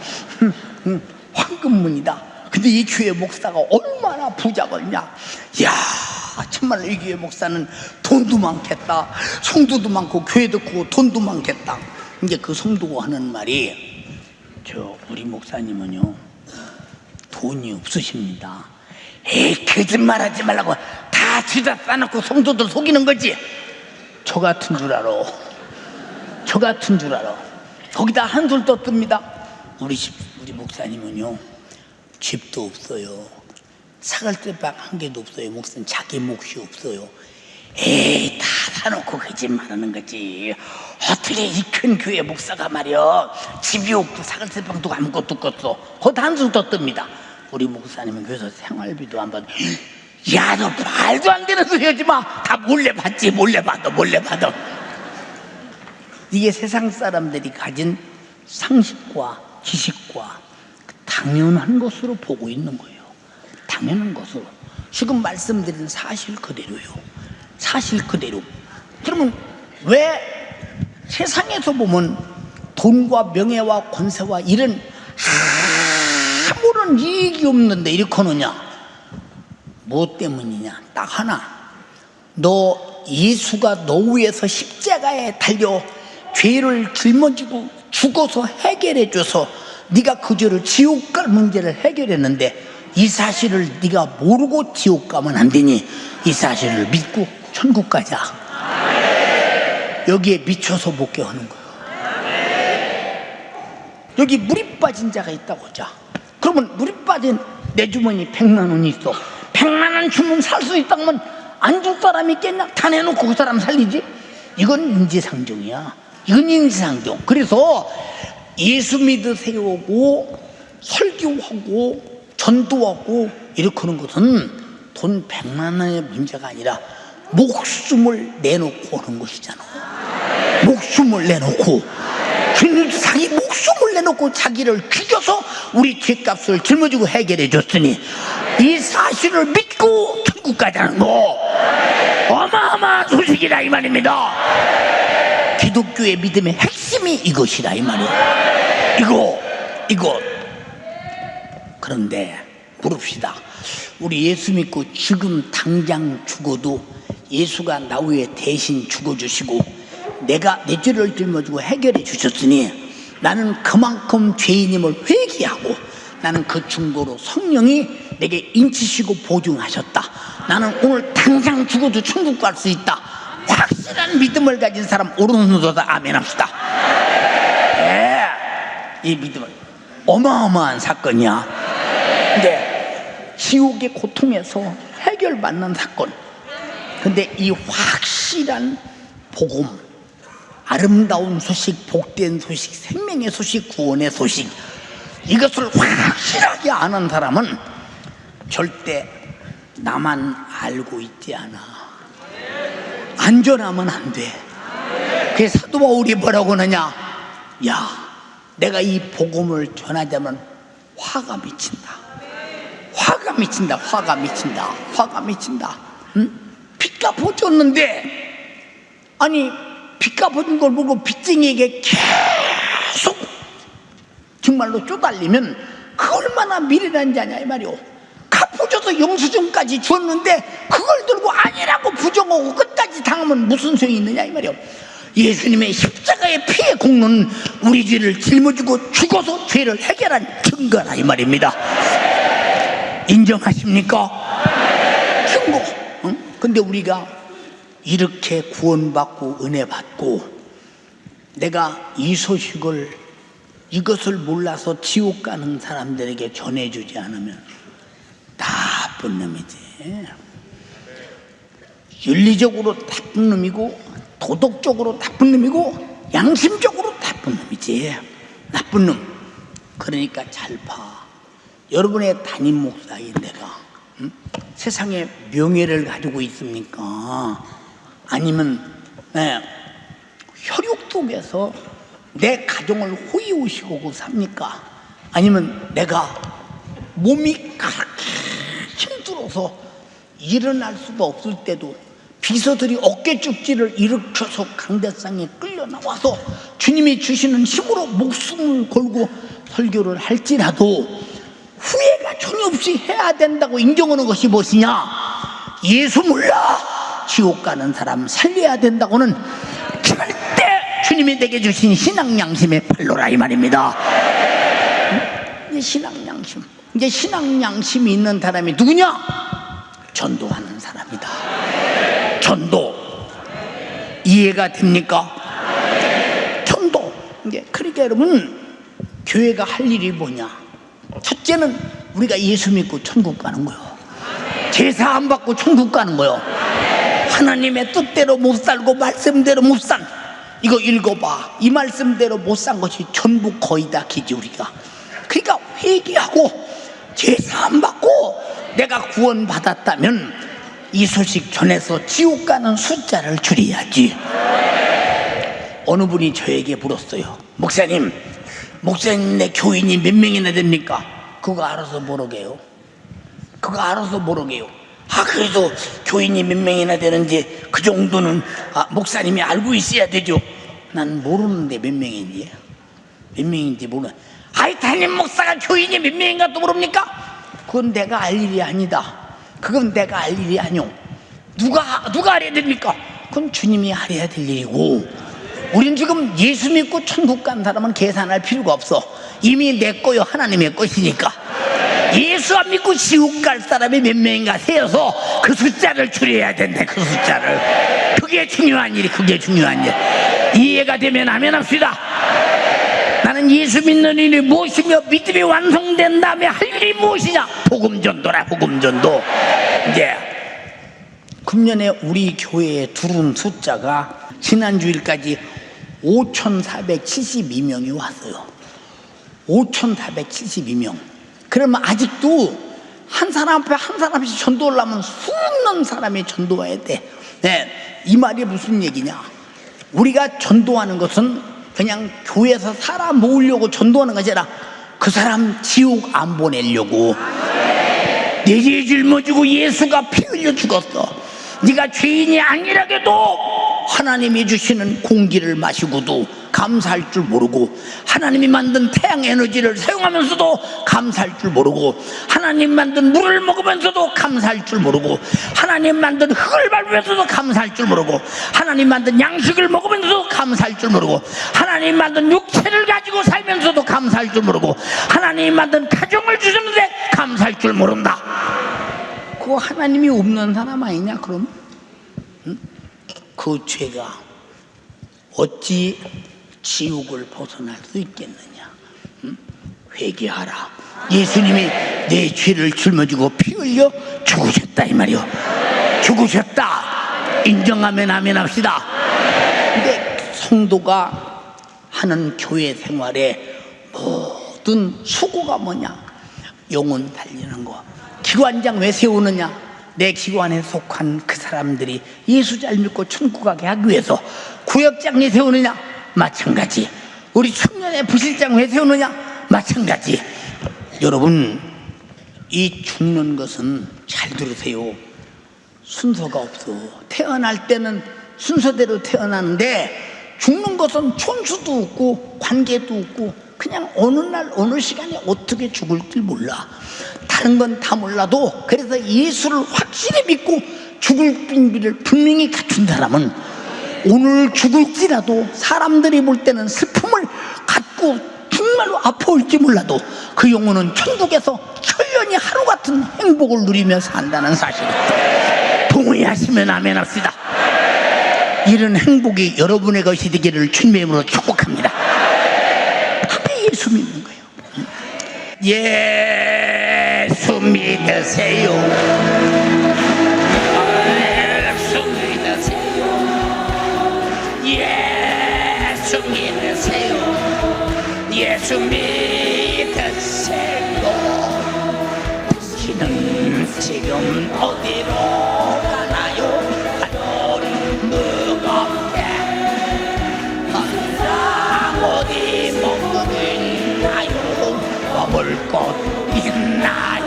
Speaker 2: 황금문이다. 근데 이 교회 목사가 얼마나 부자겠냐? 야, 정말 이 교회 목사는 돈도 많겠다. 성도도 많고 교회도 크고 돈도 많겠다. 이제 그 성도가 하는 말이, 우리 목사님은요 돈이 없으십니다. 에이, 거짓말하지 말라고. 다 주다 싸놓고 성도들 속이는 거지. 저 같은 줄 알아. 거기다 한술 더 뜹니다. 우리 목사님은요 집도 없어요. 사갈대박 한 개도 없어요. 목사님 자기 몫이 없어요. 에이, 다 사놓고 거짓말하는 거지. 어떻게 이 큰 교회 목사가 말이야 집이 없고 사갈대방도 아무것도 없겠어. 거기다 한술 더 뜹니다. 우리 목사님은 교회에서 생활비도 안 받아. 야, 너 말도 안 되는 소리 하지 마. 다 몰래 받지. 몰래 받아. 이게 세상 사람들이 가진 상식과 지식과 당연한 것으로 보고 있는 거예요. 당연한 것으로. 지금 말씀드린 사실 그대로요. 그러면 왜 세상에서 보면 돈과 명예와 권세와 이런 아무런 이익이 없는데 이렇게 하느냐? 뭐 때문이냐? 딱 하나. 너 예수가 너 위해서 십자가에 달려 죄를 짊어지고 죽어서 해결해 줘서 네가 그 죄를 지옥 갈 문제를 해결했는데 이 사실을 네가 모르고 지옥 가면 안 되니 이 사실을 믿고 천국 가자. 여기에 미쳐서 목격하는 거예요. 여기 물이 빠진 자가 있다고 하자. 그러면 물이 빠진 내 주머니 100만 원이 있어. 100만 원 주면 살 수 있다면 안 줄 사람이 있겠냐? 다 내놓고 그 사람 살리지? 이건 인지상정이야. 그래서 예수 믿으세요고 설교하고 전도하고 이렇게 하는 것은 돈 100만 원의 문제가 아니라 목숨을 내놓고 하는 것이잖아. 목숨을 내놓고 자기 목숨을 내놓고 자기를 죽여서 우리 죄값을 짊어지고 해결해 줬으니 이 사실을 믿고 천국 가자는 거 어마어마한 소식이라 이 말입니다. 기독교의 믿음의 핵심이 이것이라 이 말이야. 이거. 그런데 물읍시다. 우리 예수 믿고 지금 당장 죽어도 예수가 나 위에 대신 죽어주시고 내가 내 죄를 짊어지고 해결해 주셨으니 나는 그만큼 죄인임을 회개하고 나는 그 중도로 성령이 내게 인치시고 보증하셨다. 나는 오늘 당장 죽어도 천국 갈 수 있다. 확신 확실한 믿음을 가진 사람 오른손으로 다 아멘 합시다. 예, 이 믿음은 어마어마한 사건이야. 근데 지옥의 고통에서 해결받는 사건. 근데 이 확실한 복음, 아름다운 소식, 복된 소식, 생명의 소식, 구원의 소식, 이것을 확실하게 아는 사람은 절대 나만 알고 있지 않아. 안전하면 안 돼. 그래서 사도 바울이 뭐라고 하느냐? 야, 내가 이 복음을 전하자면 화가 미친다. 화가 미친다. 화가 미친다. 화가 미친다. 응? 빚 갚아줬는데, 아니 빚 갚아준 걸 보고 빚쟁이에게 계속 정말로 쪼달리면 그 얼마나 미련한 자냐 이 말이오. 갚아줘서 영수증까지 줬는데 그걸 들고 아니라고 부정하고 끝까지 당하면 무슨 소용이 있느냐 이 말이오. 예수님의 십자가의 피에 굽는 우리 죄를 짊어지고 죽어서 죄를 해결한 증거라 이 말입니다. 인정하십니까? 증거. 응? 근데 우리가 이렇게 구원받고 은혜 받고 내가 이 소식을, 이것을 몰라서 지옥 가는 사람들에게 전해주지 않으면 나쁜 놈이지. 윤리적으로 나쁜 놈이고, 도덕적으로 나쁜 놈이고, 양심적으로 나쁜 놈이지. 나쁜 놈. 그러니까 잘 봐. 여러분의 담임 목사인 내가 세상에 명예를 가지고 있습니까? 아니면 혈육 속에서 내 가정을 호의호식하고 삽니까? 아니면 내가 몸이 그렇게 힘들어서 일어날 수가 없을 때도 비서들이 어깨축지를 일으켜서 강대상에 끌려 나와서 주님이 주시는 힘으로 목숨을 걸고 설교를 할지라도 후회가 전혀 없이 해야 된다고 인정하는 것이 무엇이냐? 예수 몰라 지옥 가는 사람 살려야 된다고는 절대 주님이 내게 주신 신앙 양심의 팔로라 이 말입니다. 이제 신앙 양심, 이제 신앙 양심이 있는 사람이 누구냐? 전도하는 사람이다. 전도. 이해가 됩니까? 전도. 이제 그러니까 여러분, 교회가 할 일이 뭐냐? 첫째는 우리가 예수 믿고 천국 가는 거요. 제사 안 받고 천국 가는 거요. 하나님의 뜻대로 못 살고 말씀대로 못 산, 이거 읽어봐. 이 말씀대로 못 산 것이 전부 거의 다 기지 우리가. 그러니까 회개하고 제사 안 받고 내가 구원 받았다면 이 소식 전해서 지옥 가는 숫자를 줄여야지. 어느 분이 저에게 물었어요. 목사님 내 교인이 몇 명이나 됩니까? 그거 알아서 모르게요. 그거 알아서 모르게요. 그래도 교인이 몇 명이나 되는지 그 정도는 목사님이 알고 있어야 되죠. 난 모르는데 몇 명인지. 몇 명인지 모르는. 담임 목사가 교인이 몇 명인가 또 모릅니까? 그건 내가 알 일이 아니다. 그건 내가 알 일이 아니오. 누가 알아야 됩니까? 그건 주님이 알아야 될 일이고, 우린 지금 예수 믿고 천국 간 사람은 계산할 필요가 없어. 이미 내 거요, 하나님의 것이니까. 예수 안 믿고 지옥 갈 사람이 몇 명인가 세어서 그 숫자를 줄여야 된대. 그 숫자를. 그게 중요한 일이. 그게 중요한 일. 이해가 되면 아멘 합시다. 나는 예수 믿는 일이 무엇이며 믿음이 완성된 다음에 할 일이 무엇이냐? 복음 전도라. 복음 전도. 이제 금년에 우리 교회에 들어온 숫자가 지난주일까지 5,472명이 왔어요. 5,472명. 그러면 아직도 한 사람 앞에 한 사람씩 전도를 하면 수없는 사람이 전도해야 돼. 이 말이 무슨 얘기냐? 우리가 전도하는 것은 그냥 교회에서 사람 모으려고 전도하는 것이 아니라 그 사람 지옥 안 보내려고. 내 죄 짊어지고 예수가 피 흘려 죽었어. 네가 죄인이 아니라게도 하나님이 주시는 공기를 마시고도 감사할 줄 모르고, 하나님이 만든 태양 에너지를 사용하면서도 감사할 줄 모르고, 하나님 만든 물을 먹으면서도 감사할 줄 모르고, 하나님 만든 흙을 밟으면서도 감사할 줄 모르고, 하나님 만든 양식을 먹으면서도 감사할 줄 모르고, 하나님 만든 육체를 가지고 살면서도 감사할 줄 모르고, 하나님 만든 가정을 주셨는데 감사할 줄 모른다. 그거 하나님이 없는 사람 아니냐 그럼? 응? 그 죄가 어찌 지옥을 벗어날 수 있겠느냐? 회개하라. 예수님이 내 죄를 짊어지고 피 흘려 죽으셨다 이 말이요. 죽으셨다. 인정하면 아멘 합시다. 근데 성도가 하는 교회 생활에 모든 수고가 뭐냐? 영혼 살리는 거. 기관장 왜 세우느냐? 내 기관에 속한 그 사람들이 예수 잘 믿고 천국 가게 하기 위해서. 구역장 왜 세우느냐? 마찬가지. 우리 청년의 부실장 왜 세우느냐? 마찬가지. 여러분, 이 죽는 것은 잘 들으세요. 순서가 없어. 태어날 때는 순서대로 태어나는데 죽는 것은 촌수도 없고 관계도 없고 그냥 어느 날 어느 시간에 어떻게 죽을지 몰라. 다른 건 다 몰라도 그래서 예수를 확실히 믿고 죽을 준비를 분명히 갖춘 사람은 오늘 죽을지라도 사람들이 볼 때는 슬픔을 갖고 정말로 아파올지 몰라도 그 영혼은 천국에서 천년이 하루 같은 행복을 누리며 산다는 사실. 동의하시면 아멘 합시다. 이런 행복이 여러분의 것이 되기를 주님의 이름으로 축복합니다. 그게 예수 믿는 거예요. 예수 믿으세요. 예수 믿으세요. 예수 믿으세요. 예수 믿으세요. 당신은 지금 어디로 가나요? 하늘이 무겁게 항상 어디 머무르나요? 머물 곳 있나요?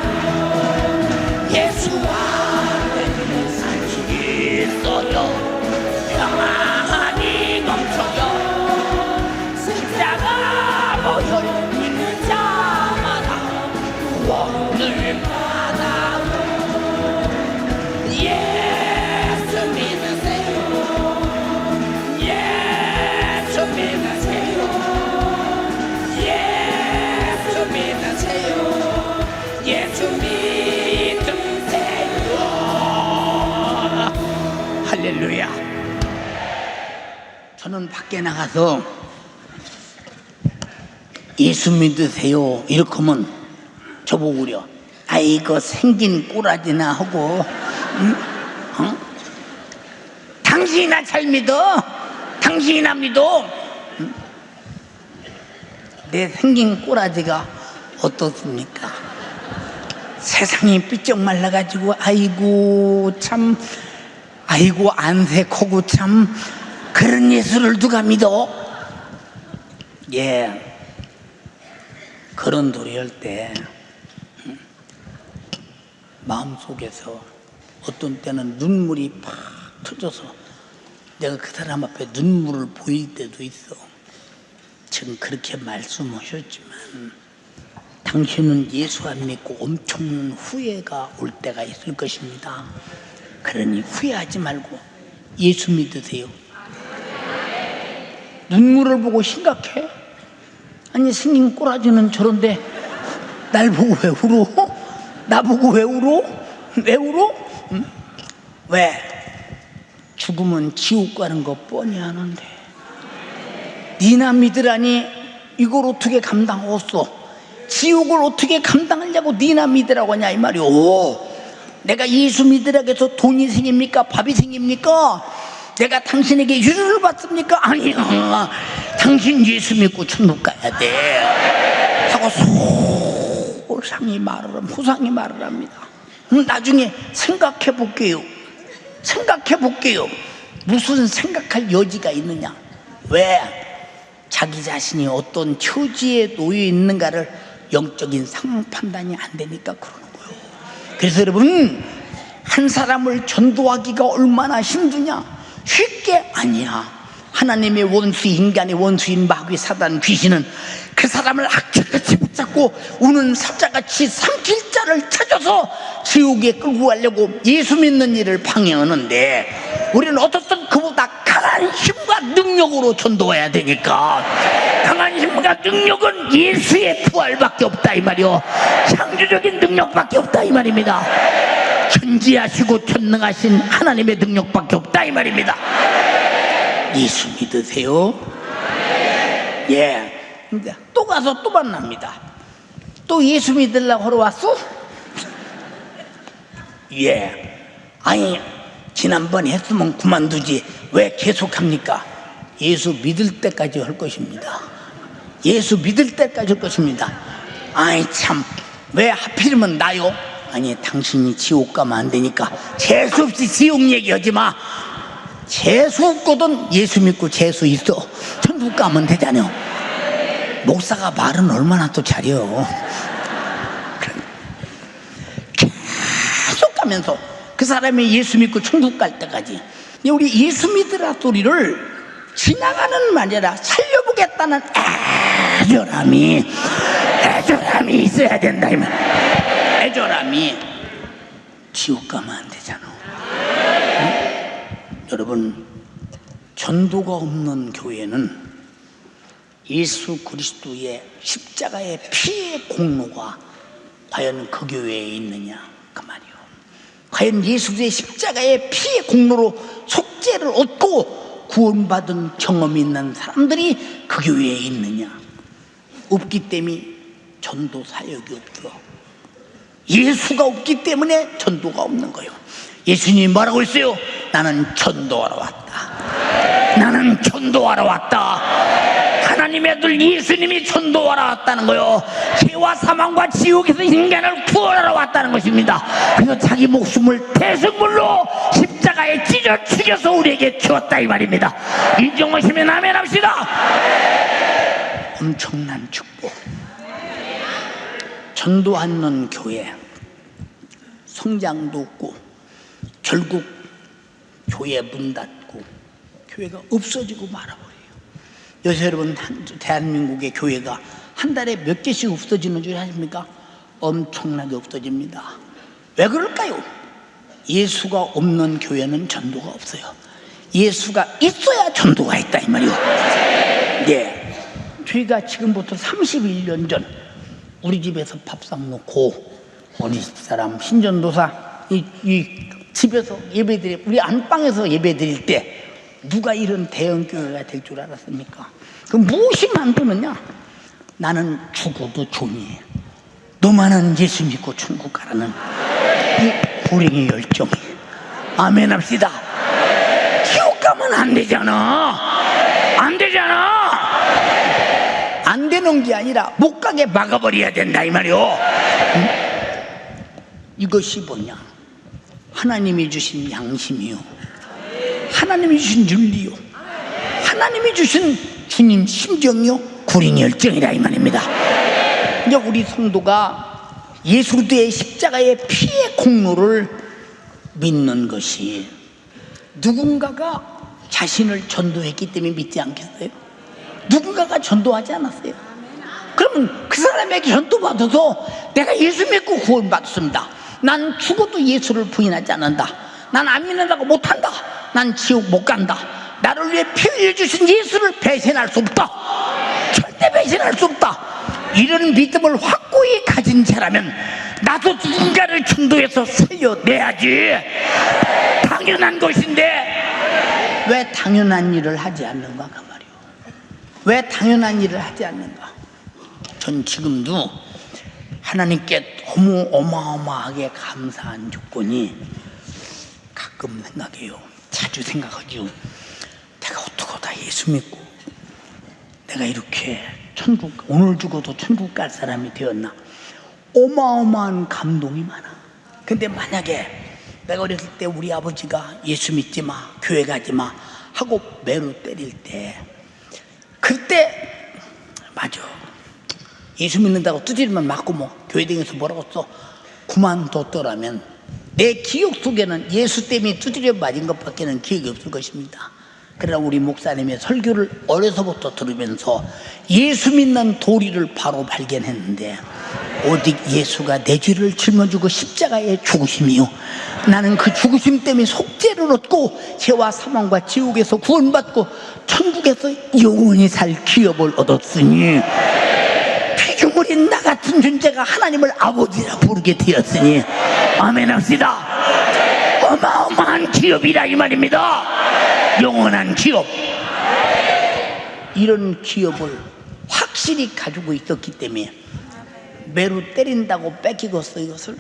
Speaker 2: 예수와 안식이 있어요. 평안이 넘쳐요. 십자가 모여 있는 자마다 구원을 받아요. 예수 믿으세요. 예수 믿으세요. 예수 믿으세요. 예수 믿으세요. 할렐루야. 저는 밖에 나가서 예수 믿으세요 이렇게 하면 저보고 그려. 아이고 생긴 꼬라지나 하고 응? 당신이나 잘 믿어. 당신이나 믿어. 응? 내 생긴 꼬라지가 어떻습니까? 세상이 삐쩍 말라가지고 아이고 참 아이고 안색하고 참 그런 예수를 누가 믿어? 예. 그런 소리 할 때 마음속에서 어떤 때는 눈물이 팍 터져서 내가 그 사람 앞에 눈물을 보일 때도 있어. 지금 그렇게 말씀하셨지만 당신은 예수 안 믿고 엄청난 후회가 올 때가 있을 것입니다. 그러니 후회하지 말고 예수 믿으세요. 눈물을 보고 심각해? 아니 생긴 꼬라지는 저런데 날 보고 왜 울어? 나보고 왜 울어? 왜 울어? 응? 왜? 죽으면 지옥 가는 거 뻔히 아는데 니나 믿으라니 이걸 어떻게 감당하겠어? 지옥을 어떻게 감당하려고 니나 믿으라고 하냐 이 말이오. 내가 예수 믿으라고 해서 돈이 생깁니까? 밥이 생깁니까? 내가 당신에게 유를 받습니까? 아니야. 당신 예수 믿고 천국 가야 돼 하고 소상히 말을 합니다. 후상히 말을 합니다. 나중에 생각해 볼게요. 생각해 볼게요. 무슨 생각할 여지가 있느냐? 왜? 자기 자신이 어떤 처지에 놓여 있는가를 영적인 상황 판단이 안 되니까 그러는 거예요. 그래서 여러분, 한 사람을 전도하기가 얼마나 힘드냐? 쉽게 아니야. 하나님의 원수, 인간의 원수인 마귀 사단 귀신은 그 사람을 악착같이 붙잡고 우는 사자같이 삼킬 자를 찾아서 지옥에 끌고 가려고 예수 믿는 일을 방해하는데 우리는 어떻든 그보다 강한 힘과 능력으로 전도해야 되니까. 강한 힘과 능력은 예수의 부활밖에 없다 이 말이요. 창조적인 능력밖에 없다 이 말입니다. 전지하시고 전능하신 하나님의 능력밖에 없다 이 말입니다. 예수 믿으세요? 예. 근데 또 가서 또 만납니다. 또 예수 믿으려고 하러 왔어? 예. 아니, 지난번에 했으면 그만두지 왜 계속합니까? 예수 믿을 때까지 할 것입니다. 예수 믿을 때까지 할 것입니다. 아이 참, 왜 하필이면 나요? 아니, 당신이 지옥 가면 안 되니까 재수 없이 지옥 얘기하지 마. 재수 없거든 예수 믿고 재수 있어 천국 가면 되잖아요. 목사가 말은 얼마나 또 잘해요. 계속 가면서 그 사람이 예수 믿고 천국 갈 때까지 우리 예수 믿으라 소리를 지나가는 말이라 살려보겠다는 애절함이 있어야 된다. 애절함이 지옥 가면 안 되잖아. 응? 여러분, 전도가 없는 교회는 예수 그리스도의 십자가의 피의 공로가 과연 그 교회에 있느냐 그 말이요. 과연 예수의 십자가의 피의 공로로 속죄를 얻고 구원받은 경험이 있는 사람들이 그 교회에 있느냐? 없기 때문에 전도 사역이 없어. 예수가 없기 때문에 전도가 없는 거예요. 예수님이 뭐라고 했어요? 나는 전도하러 왔다. 나는 전도하러 왔다. 하나님의 아들 예수님이 전도하러 왔다는 거예요. 죄와 사망과 지옥에서 인간을 구원하러 왔다는 것입니다. 그래서 자기 목숨을 대성물로 십자가에 찢어 죽여서 우리에게 주었다 이 말입니다. 인정하시면 아멘 합시다. 엄청난 축복. 전도하는 교회 성장도 없고 결국 교회 문 닫고 교회가 없어지고 말아버려요. 요새 여러분 대한민국의 교회가 한 달에 몇 개씩 없어지는 줄 아십니까? 엄청나게 없어집니다. 왜 그럴까요? 예수가 없는 교회는 전도가 없어요. 예수가 있어야 전도가 있다 이 말이요. 네, 저희가 지금부터 31년 전 우리 집에서 밥상 놓고 우리 집사람 신전도사 이 집에서 예배드릴 우리 안방에서 예배드릴 때 누가 이런 대형 교회가 될 줄 알았습니까? 그럼 무엇이 만드느냐? 나는 죽어도 존이에요. 너만은 예수 믿고 천국 가라는 이 불행의 열정이. 아멘 합시다. 지옥 가면 안 되잖아. 안 되잖아. 안 되는 게 아니라 못 가게 막아버려야 된다 이 말이요. 이것이 뭐냐? 하나님이 주신 양심이요, 하나님이 주신 윤리요, 하나님이 주신 주님 심정이요, 구린 열정이라 이 말입니다. 이제 우리 성도가 예수 그리스도의 십자가의 피의 공로를 믿는 것이 누군가가 자신을 전도했기 때문에 믿지 않겠어요? 누군가가 전도하지 않았어요? 그러면 그 사람에게 전도받아서 내가 예수 믿고 구원받았습니다. 난 죽어도 예수를 부인하지 않는다. 난 안 믿는다고 못한다. 난 지옥 못 간다. 나를 위해 피 흘려주신 예수를 배신할 수 없다. 절대 배신할 수 없다. 이런 믿음을 확고히 가진 자라면 나도 누군가를 전도해서 살려내야지. 당연한 것인데 왜 당연한 일을 하지 않는가 그 말이오. 왜 당연한 일을 하지 않는가? 전 지금도 하나님께 너무 어마어마하게 감사한 조건이 가끔 생각해요. 자주 생각하죠. 내가 어떻게 다 예수 믿고 내가 이렇게 천국, 오늘 죽어도 천국 갈 사람이 되었나? 어마어마한 감동이 많아. 근데 만약에 내가 어렸을 때 우리 아버지가 예수 믿지 마, 교회 가지 마 하고 매로 때릴 때, 그때 맞아, 예수 믿는다고 두드리면 맞고 뭐 교회 다니면서 뭐라고 써 그만뒀더라면 내 기억 속에는 예수 때문에 두드려 맞은 것밖에는 기억이 없을 것입니다. 그러나 우리 목사님의 설교를 어려서부터 들으면서 예수 믿는 도리를 바로 발견했는데, 오직 예수가 내 죄를 짊어지고 십자가에 죽으심이요, 나는 그 죽으심 때문에 속죄를 얻고 죄와 사망과 지옥에서 구원받고 천국에서 영원히 살 기업을 얻었으니, 피조물인 나 같은 존재가 하나님을 아버지라 부르게 되었으니 아멘 합시다. 어마어마한 기업이라 이 말입니다. 영원한 기업. 이런 기업을 확실히 가지고 있었기 때문에 매로 때린다고 뺏기겠어. 이것을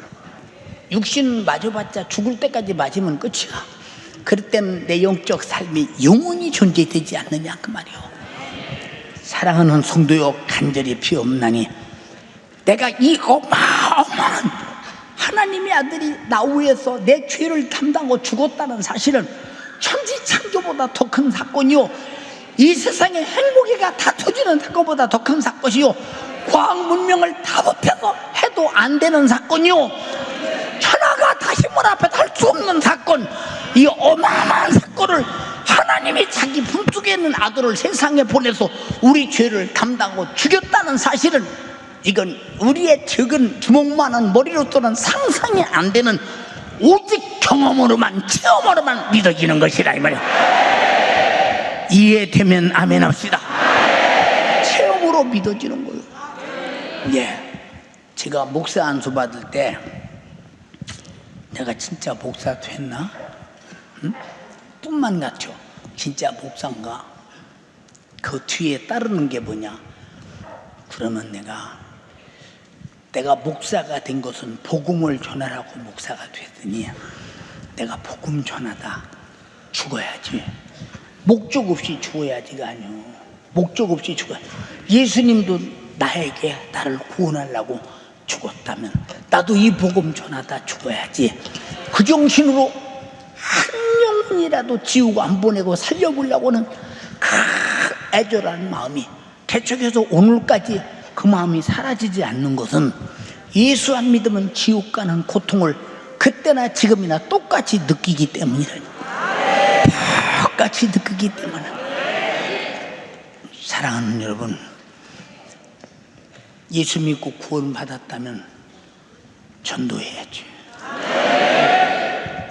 Speaker 2: 육신 맞아봤자 죽을 때까지 맞으면 끝이야. 그럴 때는 내 영적 삶이 영원히 존재되지 않느냐 그 말이요. 사랑하는 성도여, 간절히 피옵나니 내가 이 어마어마한 하나님의 아들이 나 위해서 내 죄를 담당하고 죽었다는 사실은 천지창조보다 더 큰 사건이요, 이 세상의 행복이가 다 터지는 사건보다 더 큰 사건이요, 과학 문명을 다 법해서 해도 안 되는 사건이요, 천하가 다 힘을 앞에서 할 수 없는 사건, 이 어마어마한 사건을 하나님이 자기 품속에 있는 아들을 세상에 보내서 우리 죄를 담당하고 죽였다는 사실은 이건 우리의 적은 주먹만한 머리로서는 상상이 안 되는, 오직 경험으로만, 체험으로만 믿어지는 것이라 이 말이야. 이해되면 아멘 합시다. 체험으로 믿어지는 거예요. 예, 제가 목사 안수 받을 때 내가 진짜 목사 됐나? 응? 뿐만 같죠. 진짜 목사인가? 그 뒤에 따르는 게 뭐냐? 그러면 내가 목사가 된 것은 복음을 전하라고 목사가 됐으니 내가 복음 전하다 죽어야지. 목적 없이 죽어야지가 아니요. 목적 없이 죽어야. 예수님도 나에게 나를 구원하려고 죽었다면 나도 이 복음 전하다 죽어야지. 그 정신으로 한 영혼이라도 지우고 안 보내고 살려보려고는 그 애절한 마음이, 개척해서 오늘까지 그 마음이 사라지지 않는 것은 예수 안 믿으면 지옥 가는 고통을 그때나 지금이나 똑같이 느끼기 때문이라니. 똑같이 느끼기 때문에. 사랑하는 여러분, 예수 믿고 구원 받았다면 전도해야지.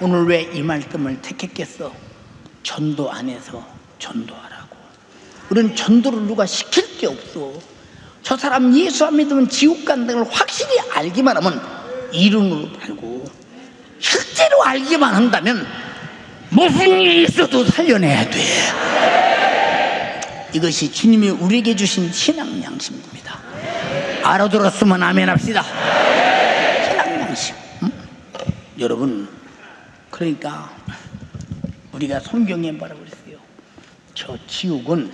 Speaker 2: 오늘 왜 이 말씀을 택했겠어? 전도 안에서 전도하라고. 우리는 전도를 누가 시킬 게 없어. 저 사람 예수 안 믿으면 지옥 간다는 걸 확실히 알기만 하면 이론으로 말고, 실제로 알기만 한다면 무슨 일이 있어도 살려내야 돼. 이것이 주님이 우리에게 주신 신앙 양심입니다. 알아들었으면 아멘 합시다. 신앙 양심. 응? 여러분, 그러니까 우리가 성경에 뭐라고 그랬어요? 저 지옥은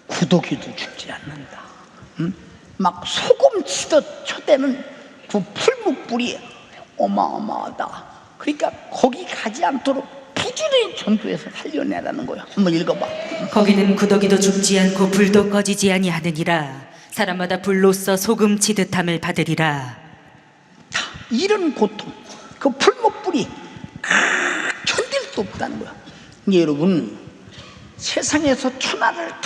Speaker 2: 구더기도 죽지 않는다. 응? 막 소금 치듯 쳐대는 그 풀무불이 어마어마하다. 그러니까 거기 가지 않도록 부지런히 전도해서 살려내라는 거야. 한번 읽어봐.
Speaker 3: 거기는 구더기도 죽지 않고 불도 꺼지지 아니하느니라. 사람마다 불로써 소금 치듯함을 받으리라.
Speaker 2: 이런 고통, 그 풀무불이 견딜 수 없다는 거야. 여러분, 세상에서 천하를 다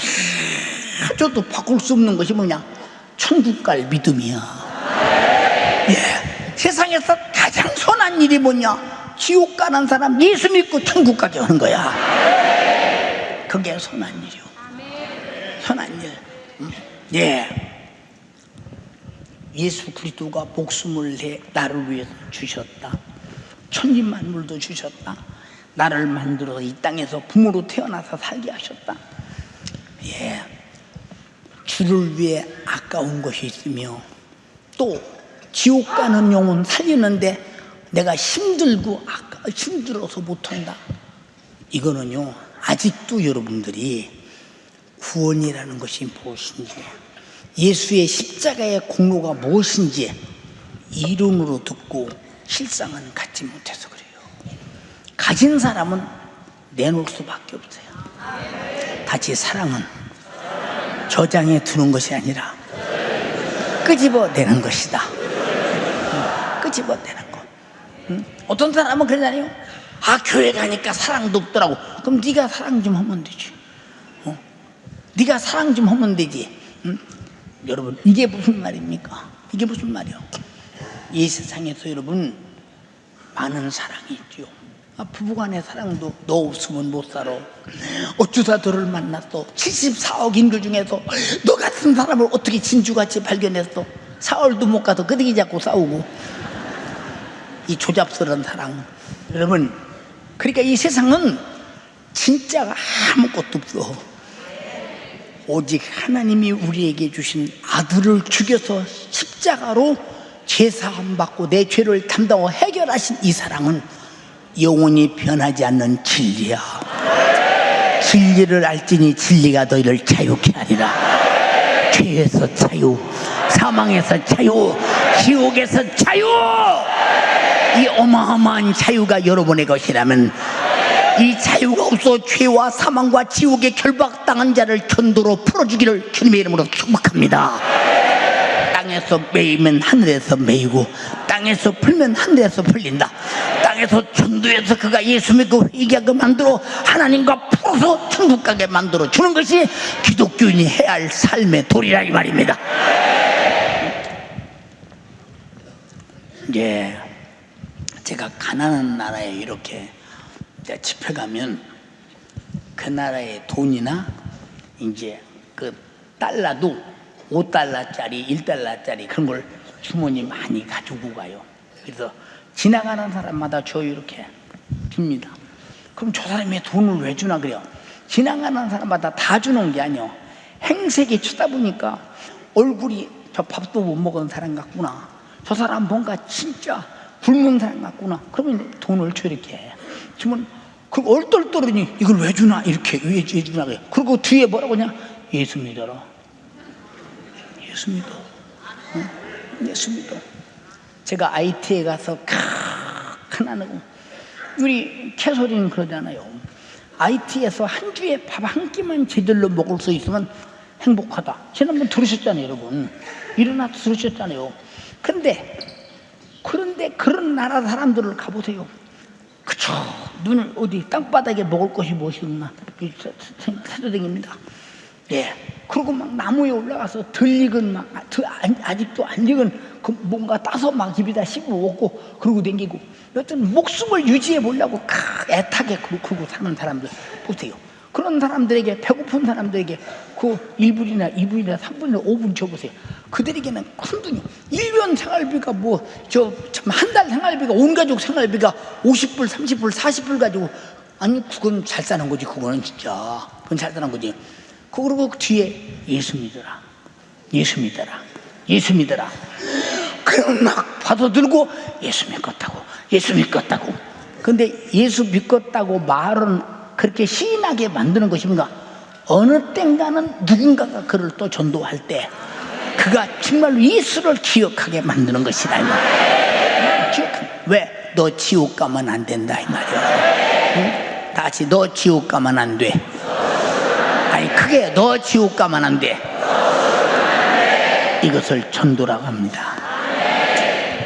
Speaker 2: 줘도 바꿀 수 없는 것이 뭐냐? 천국 갈 믿음이야. 예. 세상에서 가장 선한 일이 뭐냐? 지옥 가는 사람 예수 믿고 천국 가게 하는 거야. 그게 선한 일이요. 선한 일. 예. 예수 그리스도가 목숨을 내 나를 위해서 주셨다. 천지만물도 주셨다. 나를 만들어 이 땅에서 부모로 태어나서 살게 하셨다. 예. 주를 위해 아까운 것이 있으며, 또 지옥 가는 영혼 살리는데 내가 힘들어서 못한다. 이거는요, 아직도 여러분들이 구원이라는 것이 무엇인지, 예수의 십자가의 공로가 무엇인지 이론으로 듣고 실상은 갖지 못해서 그래요. 가진 사람은 내놓을 수밖에 없어요. 다시 사랑은 저장해 두는 것이 아니라 끄집어내는 것이다. 끄집어내는 것. 어떤 사람은 그러잖아요. 아, 교회 가니까 사랑도 없더라고. 그럼 네가 사랑 좀 하면 되지. 네가 사랑 좀 하면 되지. 여러분, 이게 무슨 말입니까? 이게 무슨 말이요? 이 세상에서 여러분 많은 사랑이 있죠. 부부간의 사랑도 너 없으면 못 살아. 어쩌다 너를 만났어. 74억 인구 중에서 너 같은 사람을 어떻게 진주같이 발견했어. 사흘도 못 가서 끄덕이 잡고 싸우고. 이 조잡스러운 사랑. 여러분, 그러니까 이 세상은 진짜가 아무것도 없어. 오직 하나님이 우리에게 주신 아들을 죽여서 십자가로 죄사함 받고 내 죄를 담당하고 해결하신 이 사랑은 영원히 변하지 않는 진리야. 진리를 알지니 진리가 너희를 자유케 하리라. 죄에서 자유, 사망에서 자유, 지옥에서 자유. 이 어마어마한 자유가 여러분의 것이라면 이 자유가 없어 죄와 사망과 지옥에 결박당한 자를 견도로 풀어주기를 주님의 이름으로 축복합니다. 땅에서 매이면 하늘에서 매이고 땅에서 풀면 하늘에서 풀린다. 땅에서 전도해서 그가 예수 믿고 회개하게 만들어 하나님과 풀어서 천국 가게 만들어 주는 것이 기독교인이 해야 할 삶의 도리라 이 말입니다. 이제 제가 가난한 나라에 이렇게 집회 가면 그 나라의 돈이나 이제 그 달러도 5달러짜리 1달러짜리 그런 걸 주머니 많이 가지고 가요. 그래서 지나가는 사람마다 저 이렇게 줍니다. 그럼 저 사람이 돈을 왜 주나 그래요. 지나가는 사람마다 다 주는 게 아니요, 행색이 쳐다보니까 얼굴이 저 밥도 못 먹은 사람 같구나, 저 사람 뭔가 진짜 굶은 사람 같구나, 그러면 돈을 줘 이렇게 주면 그 얼떨떨하니 이걸 왜 주나 이렇게 왜 주나 그래요. 그리고 뒤에 뭐라고 하냐, 예수 믿어라, 예수 믿어, 예수 믿어. 제가 IT에 가서 하나는 우리 캐서린 그러잖아요. IT에서 한 주에 밥 한 끼만 제대로 먹을 수 있으면 행복하다. 지난번 들으셨잖아요, 여러분. 일어나서 들으셨잖아요. 그런데 그런 나라 사람들을 가보세요. 그쵸? 눈을 어디 땅바닥에 먹을 것이 무엇이 없나 찾아다닙니다. 예. 그리고 막 나무에 올라가서 덜 익은 막 아직도 안 익은 그 뭔가 따서 막 입에다 씹어 먹고 그러고 댕기고, 여튼 목숨을 유지해 보려고 애타게 그러고 사는 사람들 보세요. 그런 사람들에게, 배고픈 사람들에게 그 1분이나 2분이나 3분이나 5분 줘보세요. 그들에게는 큰 돈이, 1년 생활비가 한 달 생활비가, 온 가족 생활비가 50불, 30불, 40불 가지고, 아니 그건 잘 사는 거지. 그거는 진짜 그건 잘 사는 거지. 그리고 뒤에 예수 믿어라, 예수 믿어라, 예수 믿어라. 그럼 막 받아들고 예수 믿겠다고, 예수 믿겠다고. 근데 예수 믿겠다고 말은 그렇게 시인하게 만드는 것입니다. 어느 땐가는 누군가가 그를 또 전도할 때 그가 정말로 예수를 기억하게 만드는 것이다 이 말이야. 왜? 너 지옥 가면 안 된다 이 말이야. 응? 다시 너 지옥 가면 안 돼. 아니 그게 너 지옥 가면 안 돼. 이것을 전도라고 합니다.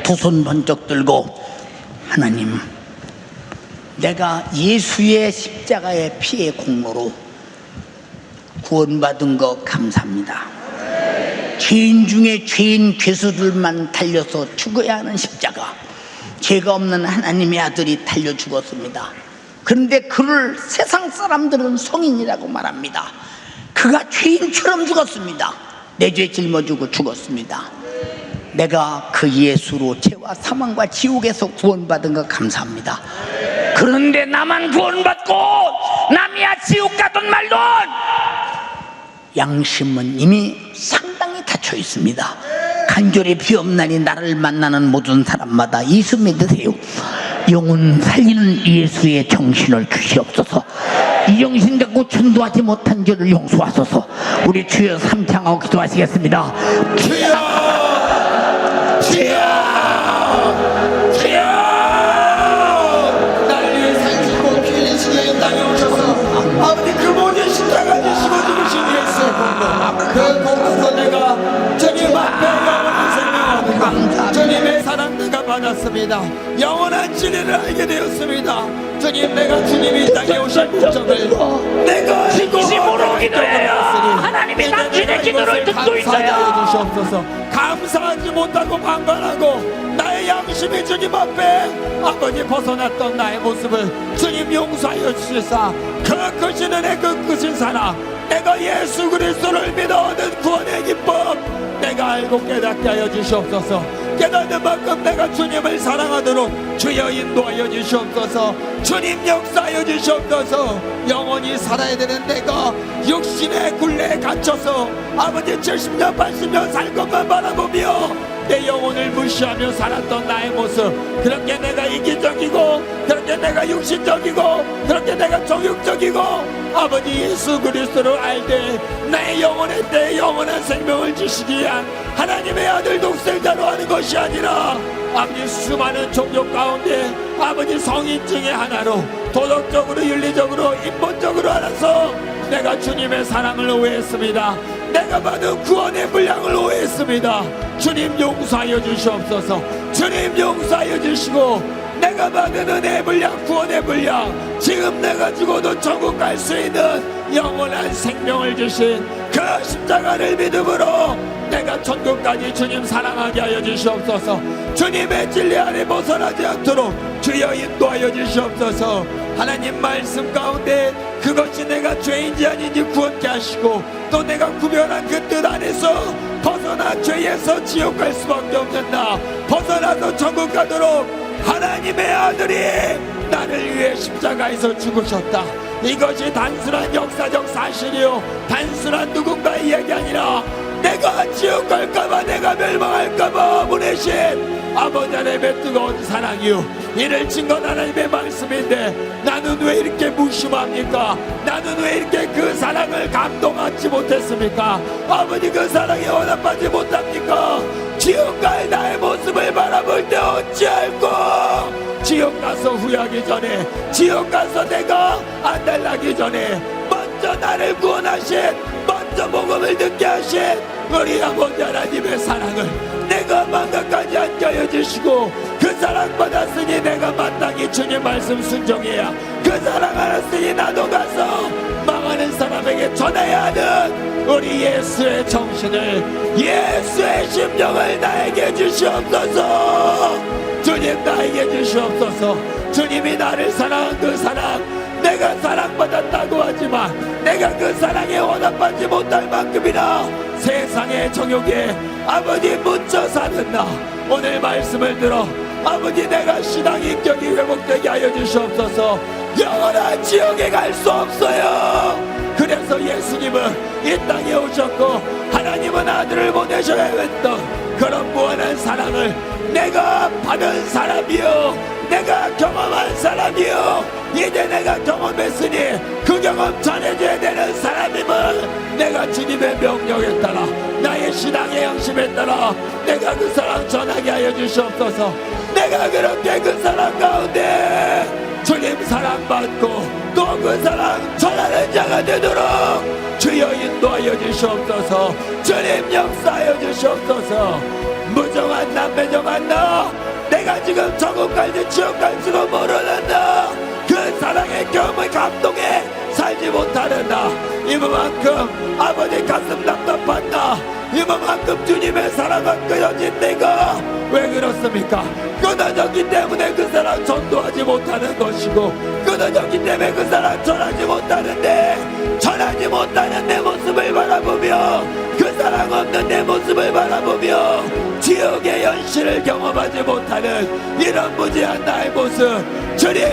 Speaker 2: 두 손 번쩍 들고, 하나님, 내가 예수의 십자가의 피의 공로로 구원받은 거 감사합니다. 죄인 중에 죄인 괴수들만 달려서 죽어야 하는 십자가, 죄가 없는 하나님의 아들이 달려 죽었습니다. 그런데 그를 세상 사람들은 성인이라고 말합니다. 그가 죄인처럼 죽었습니다. 내 죄 짊어지고 죽었습니다. 내가 그 예수로 죄와 사망과 지옥에서 구원받은 거 감사합니다. 그런데 나만 구원받고 남이야 지옥 가던 말던, 양심은 이미 상당히 닫혀 있습니다. 간절히 비옵나니 나를 만나는 모든 사람마다 예수 믿으세요. 영혼 살리는 예수의 정신을 주시옵소서. 이 정신 갖고 전도하지 못한 죄를 용서하소서. 우리 주여 삼창하고 기도하시겠습니다. 주여, 주여, 주여.
Speaker 1: 나를 위해 살시고 피 흘리시게 땅에 오셔서 아버지 그 모든 십자가 지시고 죽으신 예수의 공로, 그 공로로 내가 주님 앞에 영원한 생명을 얻고 주님의 사랑 내가 받았습니다. 영원한 진리를 알게 되었습니다. 주님, 내가 주님이 이 땅에 오신 목적을 내가
Speaker 2: 진심으로 기도해요. 하나님이 당신의 기도를 듣고 있어요.
Speaker 1: 주시옵소서. 감사하지 못하고 방관하고 나의 양심이 주님 앞에 아버지 벗어났던 나의 모습을 주님 용서하여 주시사, 그 크신 은혜, 그 크신 사랑, 내가 예수 그리스도를 믿어 얻은 구원의 기쁨 내가 알고 깨닫게 하여 주시옵소서. 깨닫는 만큼 내가 주님을 사랑하도록 주여 인도하여 주시옵소서. 주님 역사하여 주시옵소서. 영원히 살아야 되는 내가 육신의 굴레에 갇혀서 아버지 70년 80년 살 것만 바라보며 내 영혼을 무시하며 살았던 나의 모습, 그렇게 내가 이기적이고 그렇게 내가 육신적이고 그렇게 내가 정욕적이고 아버지 예수 그리스도를 알되 나의 영혼의 때에 영원한 생명을 주시기 위한 하나님의 아들 독생자로 하는 것이 아니라 아버지 수많은 종교 가운데 아버지 성인 중에 하나로 도덕적으로 윤리적으로 인본적으로 알아서 내가 주님의 사랑을 오해했습니다. 내가 받은 구원의 분량을 오해했습니다. 주님 용서하여 주시옵소서. 주님 용서하여 주시고 내가 받은 은혜의 분량, 구원의 분량, 지금 내가 죽어도 천국 갈 수 있는 영원한 생명을 주신 그 십자가를 믿음으로 내가 천국까지 주님 사랑하게 하여 주시옵소서. 주님의 진리 안에 벗어나지 않도록 주여 인도하여 주시옵소서. 하나님 말씀 가운데 그것이 내가 죄인지 아닌지 구원케 하시고 또 내가 구별한 그 뜻 안에서 벗어나 죄에서 지옥 갈 수밖에 없는 나 벗어나서 천국 가도록 하나님의 아들이 나를 위해 십자가에서 죽으셨다. 이것이 단순한 역사적 사실이요 단순한 누군가의 이야기 아니라 내가 지옥 갈까봐 내가 멸망할까봐 보내신 아버지 하나님의 뜨거운 사랑이요 이를 증거한 하나님의 말씀인데 나는 왜 이렇게 무심합니까? 나는 왜 이렇게 그 사랑을 감동하지 못했습니까? 아버지 그 사랑에 원합하지 못합니까? 지옥 갈 나의 모습을 바라볼 때 어찌할꼬 지옥 가서 후회하기 전에 지옥 가서 내가 안달나기 전에 먼저 나를 구원하신 먼저 복음을 듣게 하신 우리 아버지 하나님의 사랑을 내가 망각하지 않게 하여 주시고 그 사랑 받았으니 내가 마땅히 주님 말씀 순종해야 그 사랑 알았으니 나도 가서 망하는 사람에게 전해야 하는 우리 예수의 정신을 예수의 심령을 나에게 주시옵소서. 주님 나에게 주시옵소서. 주님이 나를 사랑한 그 사랑 내가 사랑받았다고 하지만 내가 그 사랑에 원합하지 못할 만큼이나 세상의 정욕에 아버지 묻혀 사는 나 오늘 말씀을 들어 아버지 내가 신앙 인격이 회복되게 하여 주시옵소서. 영원한 지옥에 갈 수 없어요. 그래서 예수님은 이 땅에 오셨고 하나님은 아들을 보내셔야 했던 그런 무한한 사랑을 내가 받은 사람이요 내가 경험한 사람이요 이제 내가 경험했으니 그 경험 전해줘야 되는 사람임을 내가 주님의 명령에 따라 나의 신앙의 양심에 따라 내가 그 사랑 전하게 하여 주시옵소서. 내가 그렇게 그 사랑 가운데 주님 사랑받고 또 그 사랑 전하는 자가 되도록 주여 인도하여 주시옵소서. 주님 역사하여 주시옵소서. 무정한 나 매정한 나 내가 지금 천국 갈지 지옥 갈지도 모르는 나그 사랑의 경험을 감동에 살지 못하는 나 이만큼 아버지 가슴 답답한 나 이만큼 주님의 사랑과 끊어진 내가 왜 그렇습니까? 끊어졌기 때문에 그 사랑 전도하지 못하는 것이고 끊어졌기 때문에 그 사랑 전하지 못하는데 전하지 못하는 내 모습을 바라보며 그 사랑 없는 내 모습을 바라보며 지옥의 현실을 경험하지 못하는 이런 무지한 나의 모습 주님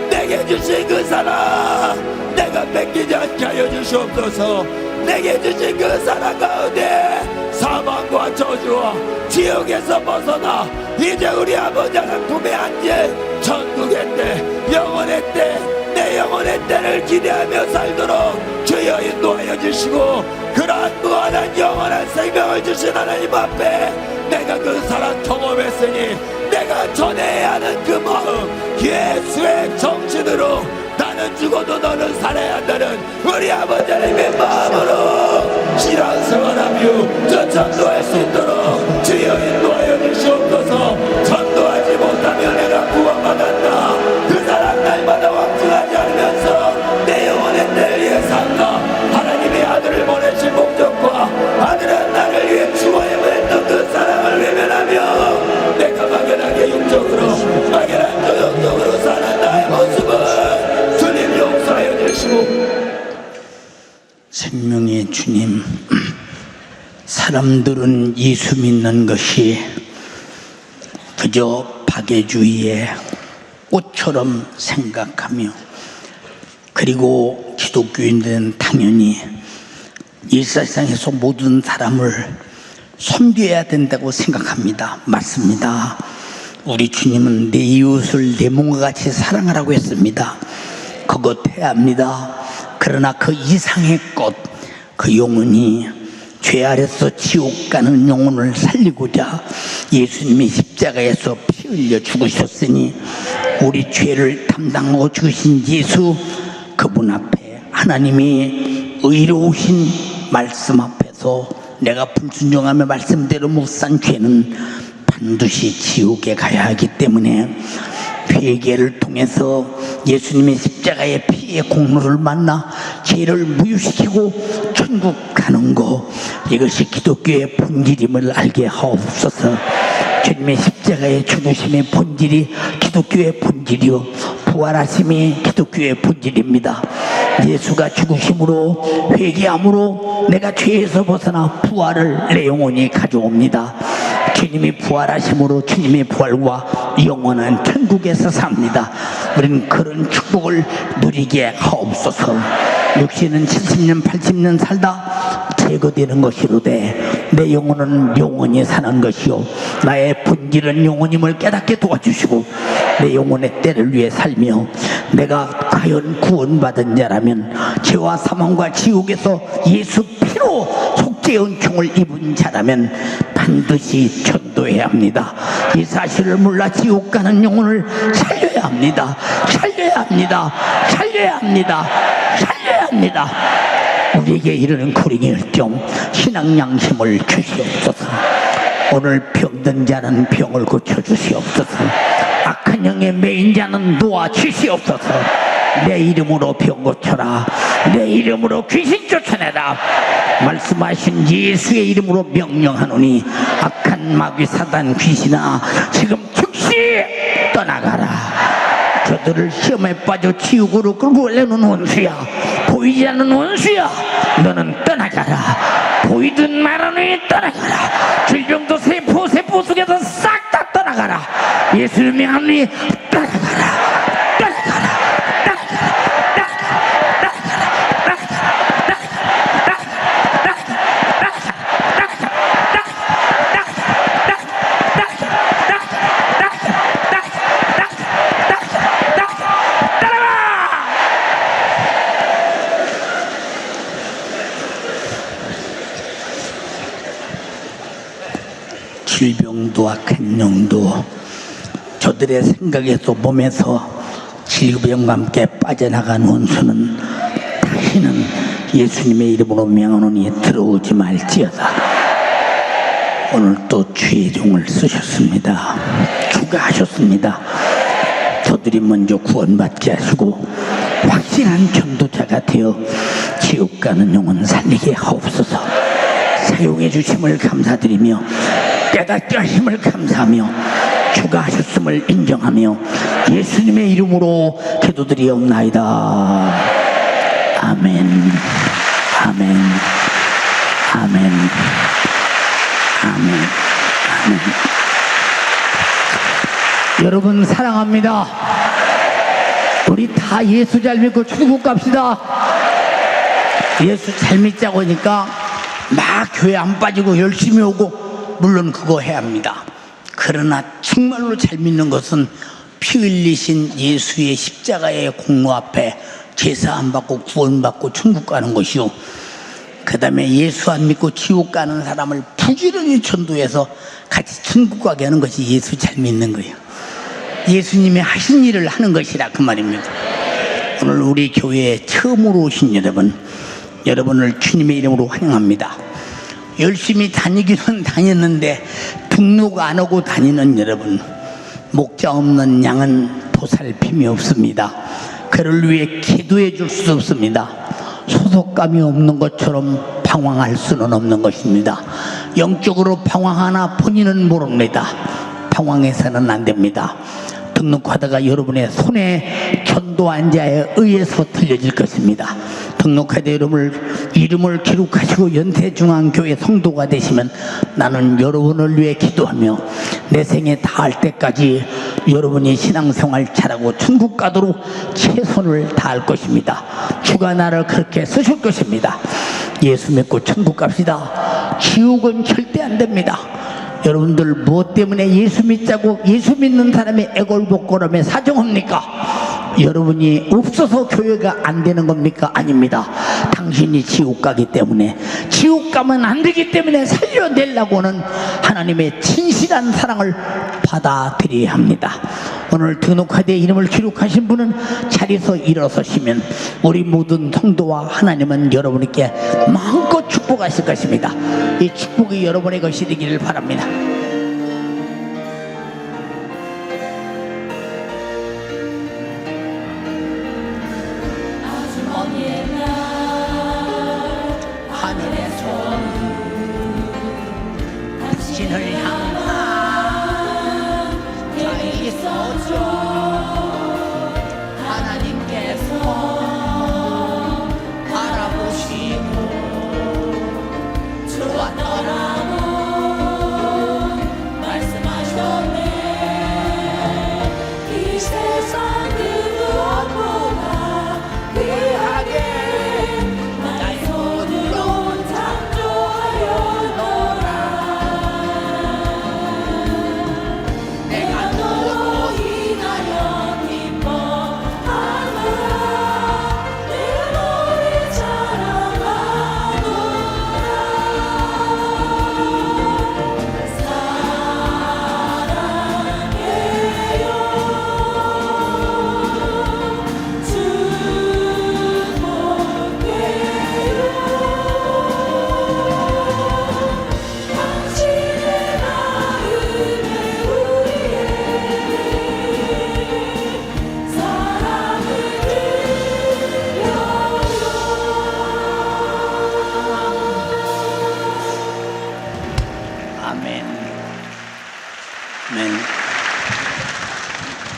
Speaker 1: 내게 주신 그 사랑 내가 뺏기지 않게 하여 주시옵소서. 내게 주신 그 사랑 가운데 사망과 저주와 지옥에서 벗어나 이제 우리 아버지 하나님 품에 앉을 천국의 때 영원의 때 내 영혼의 때를 기대하며 살도록 주여 인도하여 주시고 그러한 무한한 영원한 생명을 주신 하나님 앞에 내가 그 사랑 경험했으니 내가 전해야 하는 그 마음 예수의 정신으로 나는 죽어도 너는 살아야 한다는 우리 아버지 하나님의 마음으로 신앙생활하며 저 전도할 수 있도록 주여 인도하여 주시옵소서. 전도하지 못하면 내가 구원받았다 그 사랑 날마다 확증하지 않으면서 내 영혼의 때를 위해 산다. 하나님의 아들을 보내신 목적과 아들은 나를 위해 죽어야만 했던 그 사랑을 외면하며 내가 막연하게 육적으로 막연한 조역적으로 사는 나의 모습을 주님 용서하여 주시고
Speaker 2: 생명의 주님 사랑 사람들은 예수 믿는 것이 그저 박애주의의 꽃처럼 생각하며, 그리고 기독교인들은 당연히 이 세상에서 모든 사람을 섬겨야 된다고 생각합니다. 맞습니다. 우리 주님은 내 이웃을 내 몸과 같이 사랑하라고 했습니다. 그것 해야 합니다. 그러나 그 이상의 꽃, 그 영혼이 죄 아래서 지옥 가는 영혼을 살리고자 예수님이 십자가에서 피 흘려 죽으셨으니, 우리 죄를 담당하고 죽으신 예수, 그분 앞에 하나님이 의로우신 말씀 앞에서 내가 불순종하며 말씀대로 못 산 죄는 반드시 지옥에 가야 하기 때문에 회개를 통해서 예수님의 십자가의 피의 공로를 만나 죄를 무효시키고 천국 가는 것, 이것이 기독교의 본질임을 알게 하옵소서. 주님의 십자가의 죽으심의 본질이 기독교의 본질이요, 부활하심이 기독교의 본질입니다. 예수가 죽으심으로, 회개함으로 내가 죄에서 벗어나 부활을 내 영혼이 가져옵니다. 주님이 부활하심으로 주님의 부활과 영원한 천국에서 삽니다. 우리는 그런 축복을 누리게 하옵소서. 육신은 70년 80년 살다 제거되는 것이로되 내 영혼은 영원히 사는 것이요, 나의 본질은 영혼임을 깨닫게 도와주시고 내 영혼의 때를 위해 살며, 내가 과연 구원받은 자라면 죄와 사망과 지옥에서 예수 피로 속죄의 은총을 입은 자라면 반드시 전도해야 합니다. 이 사실을 몰라 지옥 가는 영혼을 살려야 합니다. 살려야 합니다. 살려야 합니다. 살려야 합니다. 우리에게 이르는 불행일정 신앙 양심을 주시옵소서. 오늘 병든 자는 병을 고쳐주시옵소서. 악한 영에 매인 자는 놓아 주시옵소서. 내 이름으로 병 고쳐라. 내 이름으로 귀신 쫓아내라. 말씀하신 예수의 이름으로 명령하노니 악한 마귀 사단 귀신아, 지금 즉시 떠나가라. 저들을 시험에 빠져 지옥으로 끌고 내는 원수야, 보이지 않는 원수야, 너는 떠나가라. 보이든 말하느니 떠나가라. 질병도 세포 속에서 싹 다 떠나가라. 예수님이 하느니 떠나가라. 질병도 악한 영도 저들의 생각에서 몸에서 질병과 함께 빠져나간 원수는 다시는 예수님의 이름으로 명하노니 들어오지 말지어다. 오늘 또 주의 종을 쓰셨습니다. 주가 하셨습니다. 저들이 먼저 구원받게 하시고 확실한 전도자가 되어 지옥 가는 영혼 살리게 하옵소서. 사용해 주심을 감사드리며 깨닫게 하심을 감사하며 주가 하셨음을 인정하며 예수님의 이름으로 기도드리옵나이다. 아멘. 아멘. 아멘. 아멘. 아멘. 여러분 사랑합니다. 우리 다 예수 잘 믿고 천국 갑시다. 예수 잘 믿자고 하니까 막 교회 안 빠지고 열심히 오고, 물론 그거 해야 합니다. 그러나 정말로 잘 믿는 것은 피 흘리신 예수의 십자가의 공로 앞에 제사 안 받고 구원받고 천국 가는 것이요, 그 다음에 예수 안 믿고 지옥 가는 사람을 부지런히 전도해서 같이 천국 가게 하는 것이 예수 잘 믿는 거예요. 예수님이 하신 일을 하는 것이라 그 말입니다. 오늘 우리 교회에 처음으로 오신 여러분을 주님의 이름으로 환영합니다. 열심히 다니기는 다녔는데 등록 안 하고 다니는 여러분, 목자 없는 양은 보살핌이 없습니다. 그를 위해 기도해 줄 수 없습니다. 소속감이 없는 것처럼 방황할 수는 없는 것입니다. 영적으로 방황하나 본인은 모릅니다. 방황해서는 안 됩니다. 등록하다가 여러분의 손에 전도한 자에 의해서 들려질 것입니다. 등록할 때 여러분을 이름을 기록하시고 연세중앙교회 성도가 되시면 나는 여러분을 위해 기도하며 내 생에 다할 때까지 여러분이 신앙생활 잘하고 천국 가도록 최선을 다할 것입니다. 주가 나를 그렇게 쓰실 것입니다. 예수 믿고 천국 갑시다. 지옥은 절대 안 됩니다. 여러분들 무엇 때문에 예수 믿자고 예수 믿는 사람의 애걸복걸함에 사정합니까? 여러분이 없어서 교회가 안 되는 겁니까? 아닙니다. 당신이 지옥 가기 때문에, 지옥 가면 안 되기 때문에 살려내려고는 하나님의 진실한 사랑을 받아들여야 합니다. 오늘 등록카드에 이름을 기록하신 분은 자리에서 일어서시면 우리 모든 성도와 하나님은 여러분에게 마음껏 축복하실 것입니다. 이 축복이 여러분의 것이 되기를 바랍니다. 하늘의 손 당신을 향한 자의 소죠. 하나님께서 바라보시고 저와 너라고 말씀하셨네. 이 세상 그 무엇보다 귀하게 나의 손으로 창조하였노라. 내가 너로 인하여 기뻐하노라. 내 머리 자랑하노라. 아멘. 아멘.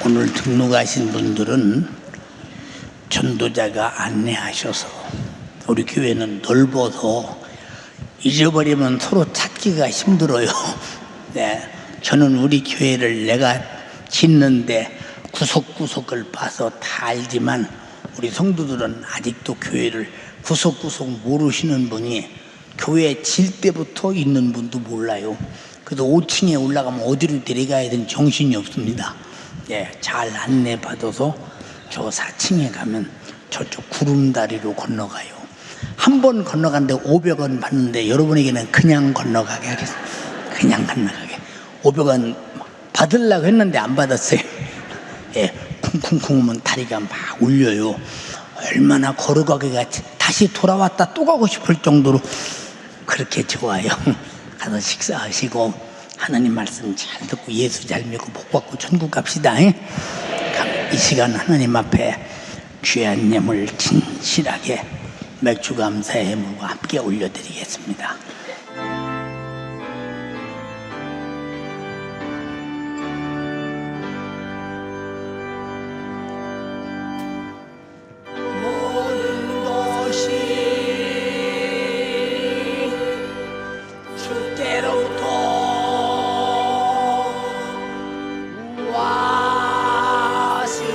Speaker 2: 오늘 등록하신 분들은 전도자가 안내하셔서, 우리 교회는 넓어서 잊어버리면 서로 찾기가 힘들어요. 네, 저는 우리 교회를 내가 짓는데 구석구석을 봐서 다 알지만 우리 성도들은 아직도 교회를 구석구석 모르시는 분이 교회 질 때부터 있는 분도 몰라요. 그래서 5층에 올라가면 어디로 데려가야 되는 정신이 없습니다. 예, 잘 안내받아서 저 4층에 가면 저쪽 구름다리로 건너가요. 한 번 건너갔는데 500원 받는데 여러분에게는 그냥 건너가게 하겠습니다. 그냥 건너가게. 500원 받으려고 했는데 안 받았어요. 예, 쿵쿵쿵 하면 다리가 막 울려요. 얼마나 걸어가기가 다시 돌아왔다 또 가고 싶을 정도로 그렇게 좋아요. 가서 식사하시고 하나님 말씀 잘 듣고 예수 잘 믿고 복 받고 천국 갑시다. 이 시간 하나님 앞에 귀한 예물 진실하게 맥주 감사의 예물과 함께 올려드리겠습니다. 모든 것이 주께로부터 왔으니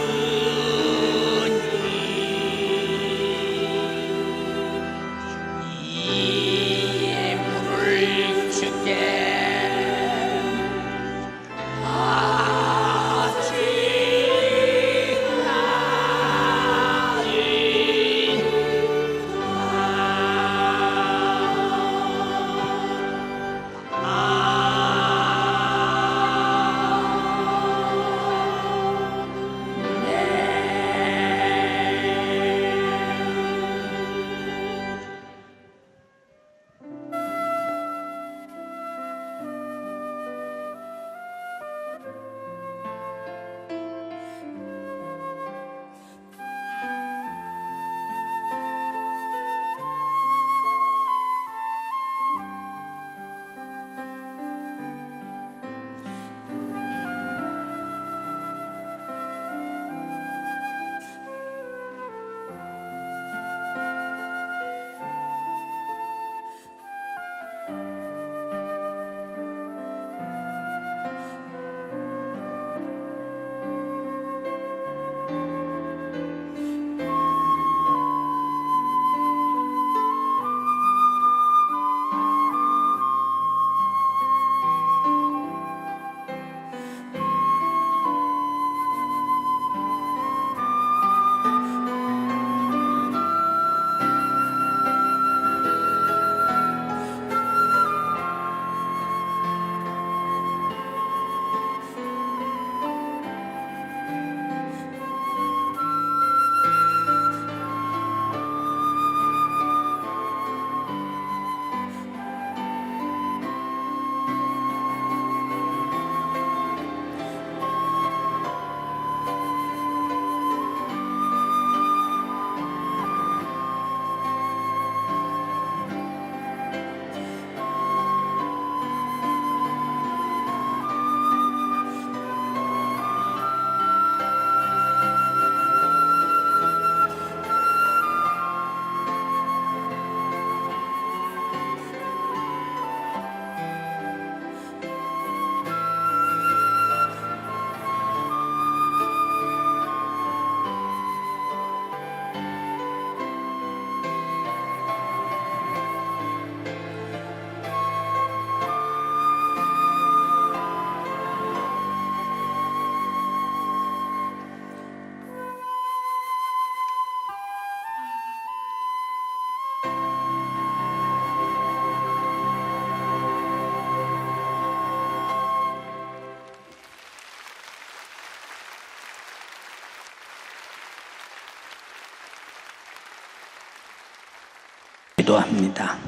Speaker 2: 기도합니다.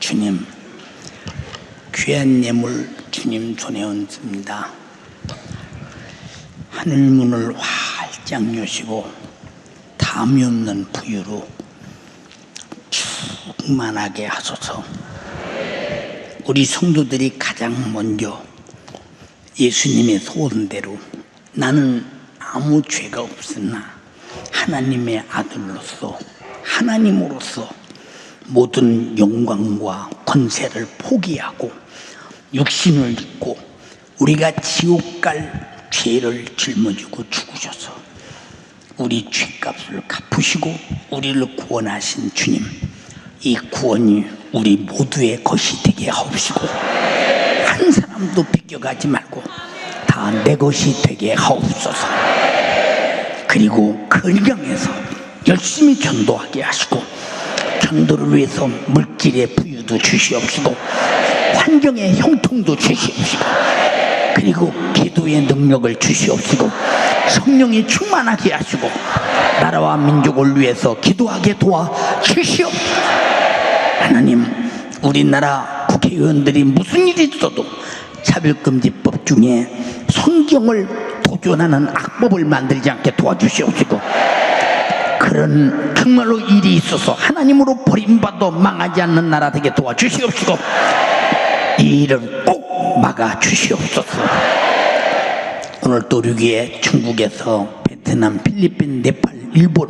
Speaker 2: 주님, 귀한 예물 주님 손에 얹습니다. 하늘문을 활짝 여시고 담이 없는 부유로 충만하게 하소서. 우리 성도들이 가장 먼저 예수님의 소원대로 나는 아무 죄가 없으나 하나님의 아들로서 하나님으로서 모든 영광과 권세를 포기하고 육신을 입고 우리가 지옥 갈 죄를 짊어지고 죽으셔서 우리 죄값을 갚으시고 우리를 구원하신 주님, 이 구원이 우리 모두의 것이 되게 하옵시고 한 사람도 비껴가지 말고 다 내 것이 되게 하옵소서. 그리고 건강해서 열심히 전도하게 하시고 전도를 위해서 물질의 부유도 주시옵시고 환경의 형통도 주시옵시고 그리고 기도의 능력을 주시옵시고 성령이 충만하게 하시고 나라와 민족을 위해서 기도하게 도와주시옵소서. 하나님, 우리나라 국회의원들이 무슨 일이 있어도 차별금지법 중에 성경을 도전하는 악법을 만들지 않게 도와주시옵시고 그런 정말로 일이 있어서 하나님으로 버림받아 망하지 않는 나라 되게 도와주시옵시고 이 일을 꼭 막아주시옵소서. 오늘 또 6위에 중국에서 베트남, 필리핀, 네팔, 일본,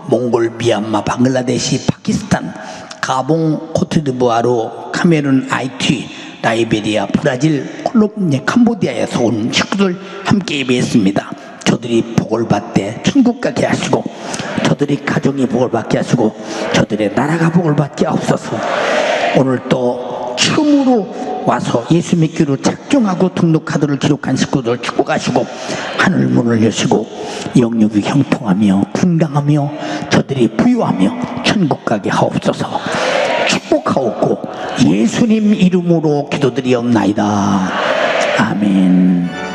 Speaker 2: 몽골, 미얀마, 방글라데시, 파키스탄, 가봉, 코트디부아르, 카메룬, 하이티, 라이베리아, 브라질, 콜롬비아, 캄보디아에서 온 식구들 함께 예배했습니다. 저들이 복을 받되 천국 가게 하시고 저들이 가정이 복을 받게 하시고 저들의 나라가 복을 받게 하옵소서. 오늘 또 처음으로 와서 예수 믿기로 작정하고 등록카드를 기록한 식구들 축복하시고 하늘문을 여시고 영육이 형통하며 건강하며 저들이 부유하며 천국 가게 하옵소서. 축복하옵고 예수님 이름으로 기도드리옵나이다. 아멘.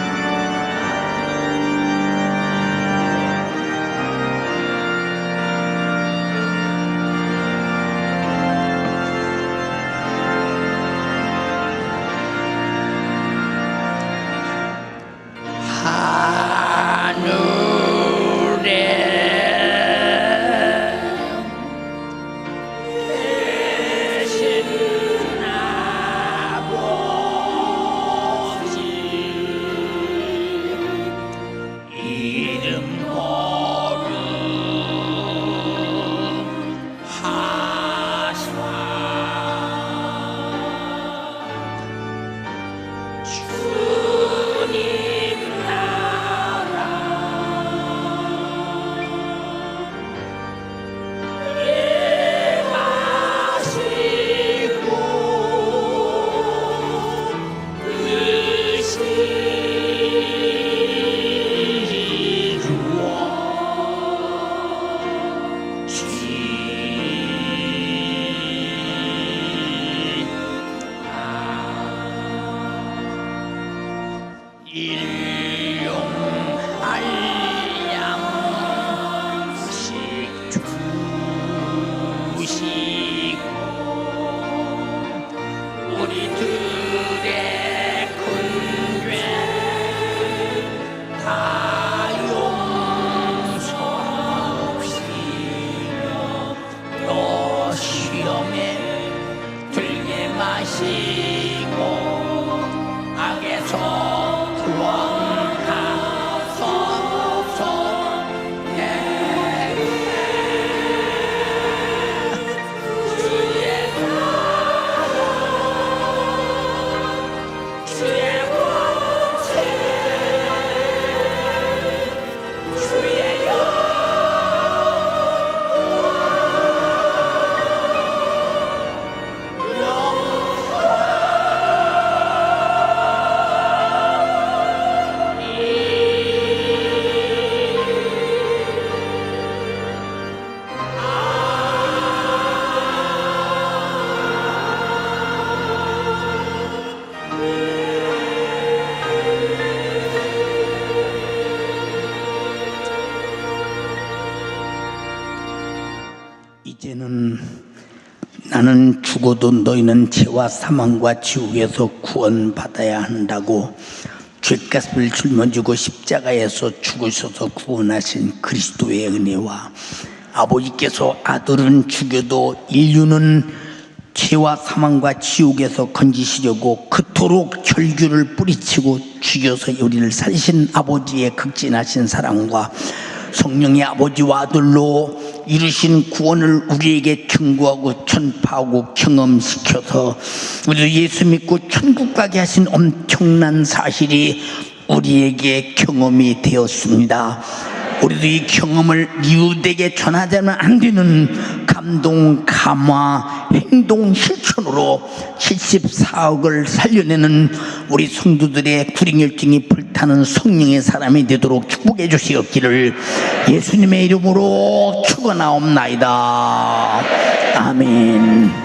Speaker 2: 이제는 나는 죽어도 너희는 죄와 사망과 지옥에서 구원받아야 한다고 죄값을 짊어지고 십자가에서 죽으셔서 구원하신 그리스도의 은혜와 아버지께서 아들은 죽여도 인류는 죄와 사망과 지옥에서 건지시려고 그토록 혈규를 뿌리치고 죽여서 우리를 살리신 아버지의 극진하신 사랑과 성령의 아버지와 아들로 이루신 구원을 우리에게 경고하고 전파하고 경험시켜서 우리도 예수 믿고 천국 가게 하신 엄청난 사실이 우리에게 경험이 되었습니다. 우리도 이 경험을 이웃에게 전하자면 안 되는 감동, 감화, 행동, 실천으로 74억을 살려내는 우리 성도들의 구린열정이 불타는 성령의 사람이 되도록 축복해 주시옵기를 예수님의 이름으로 축원하옵나이다. 아멘.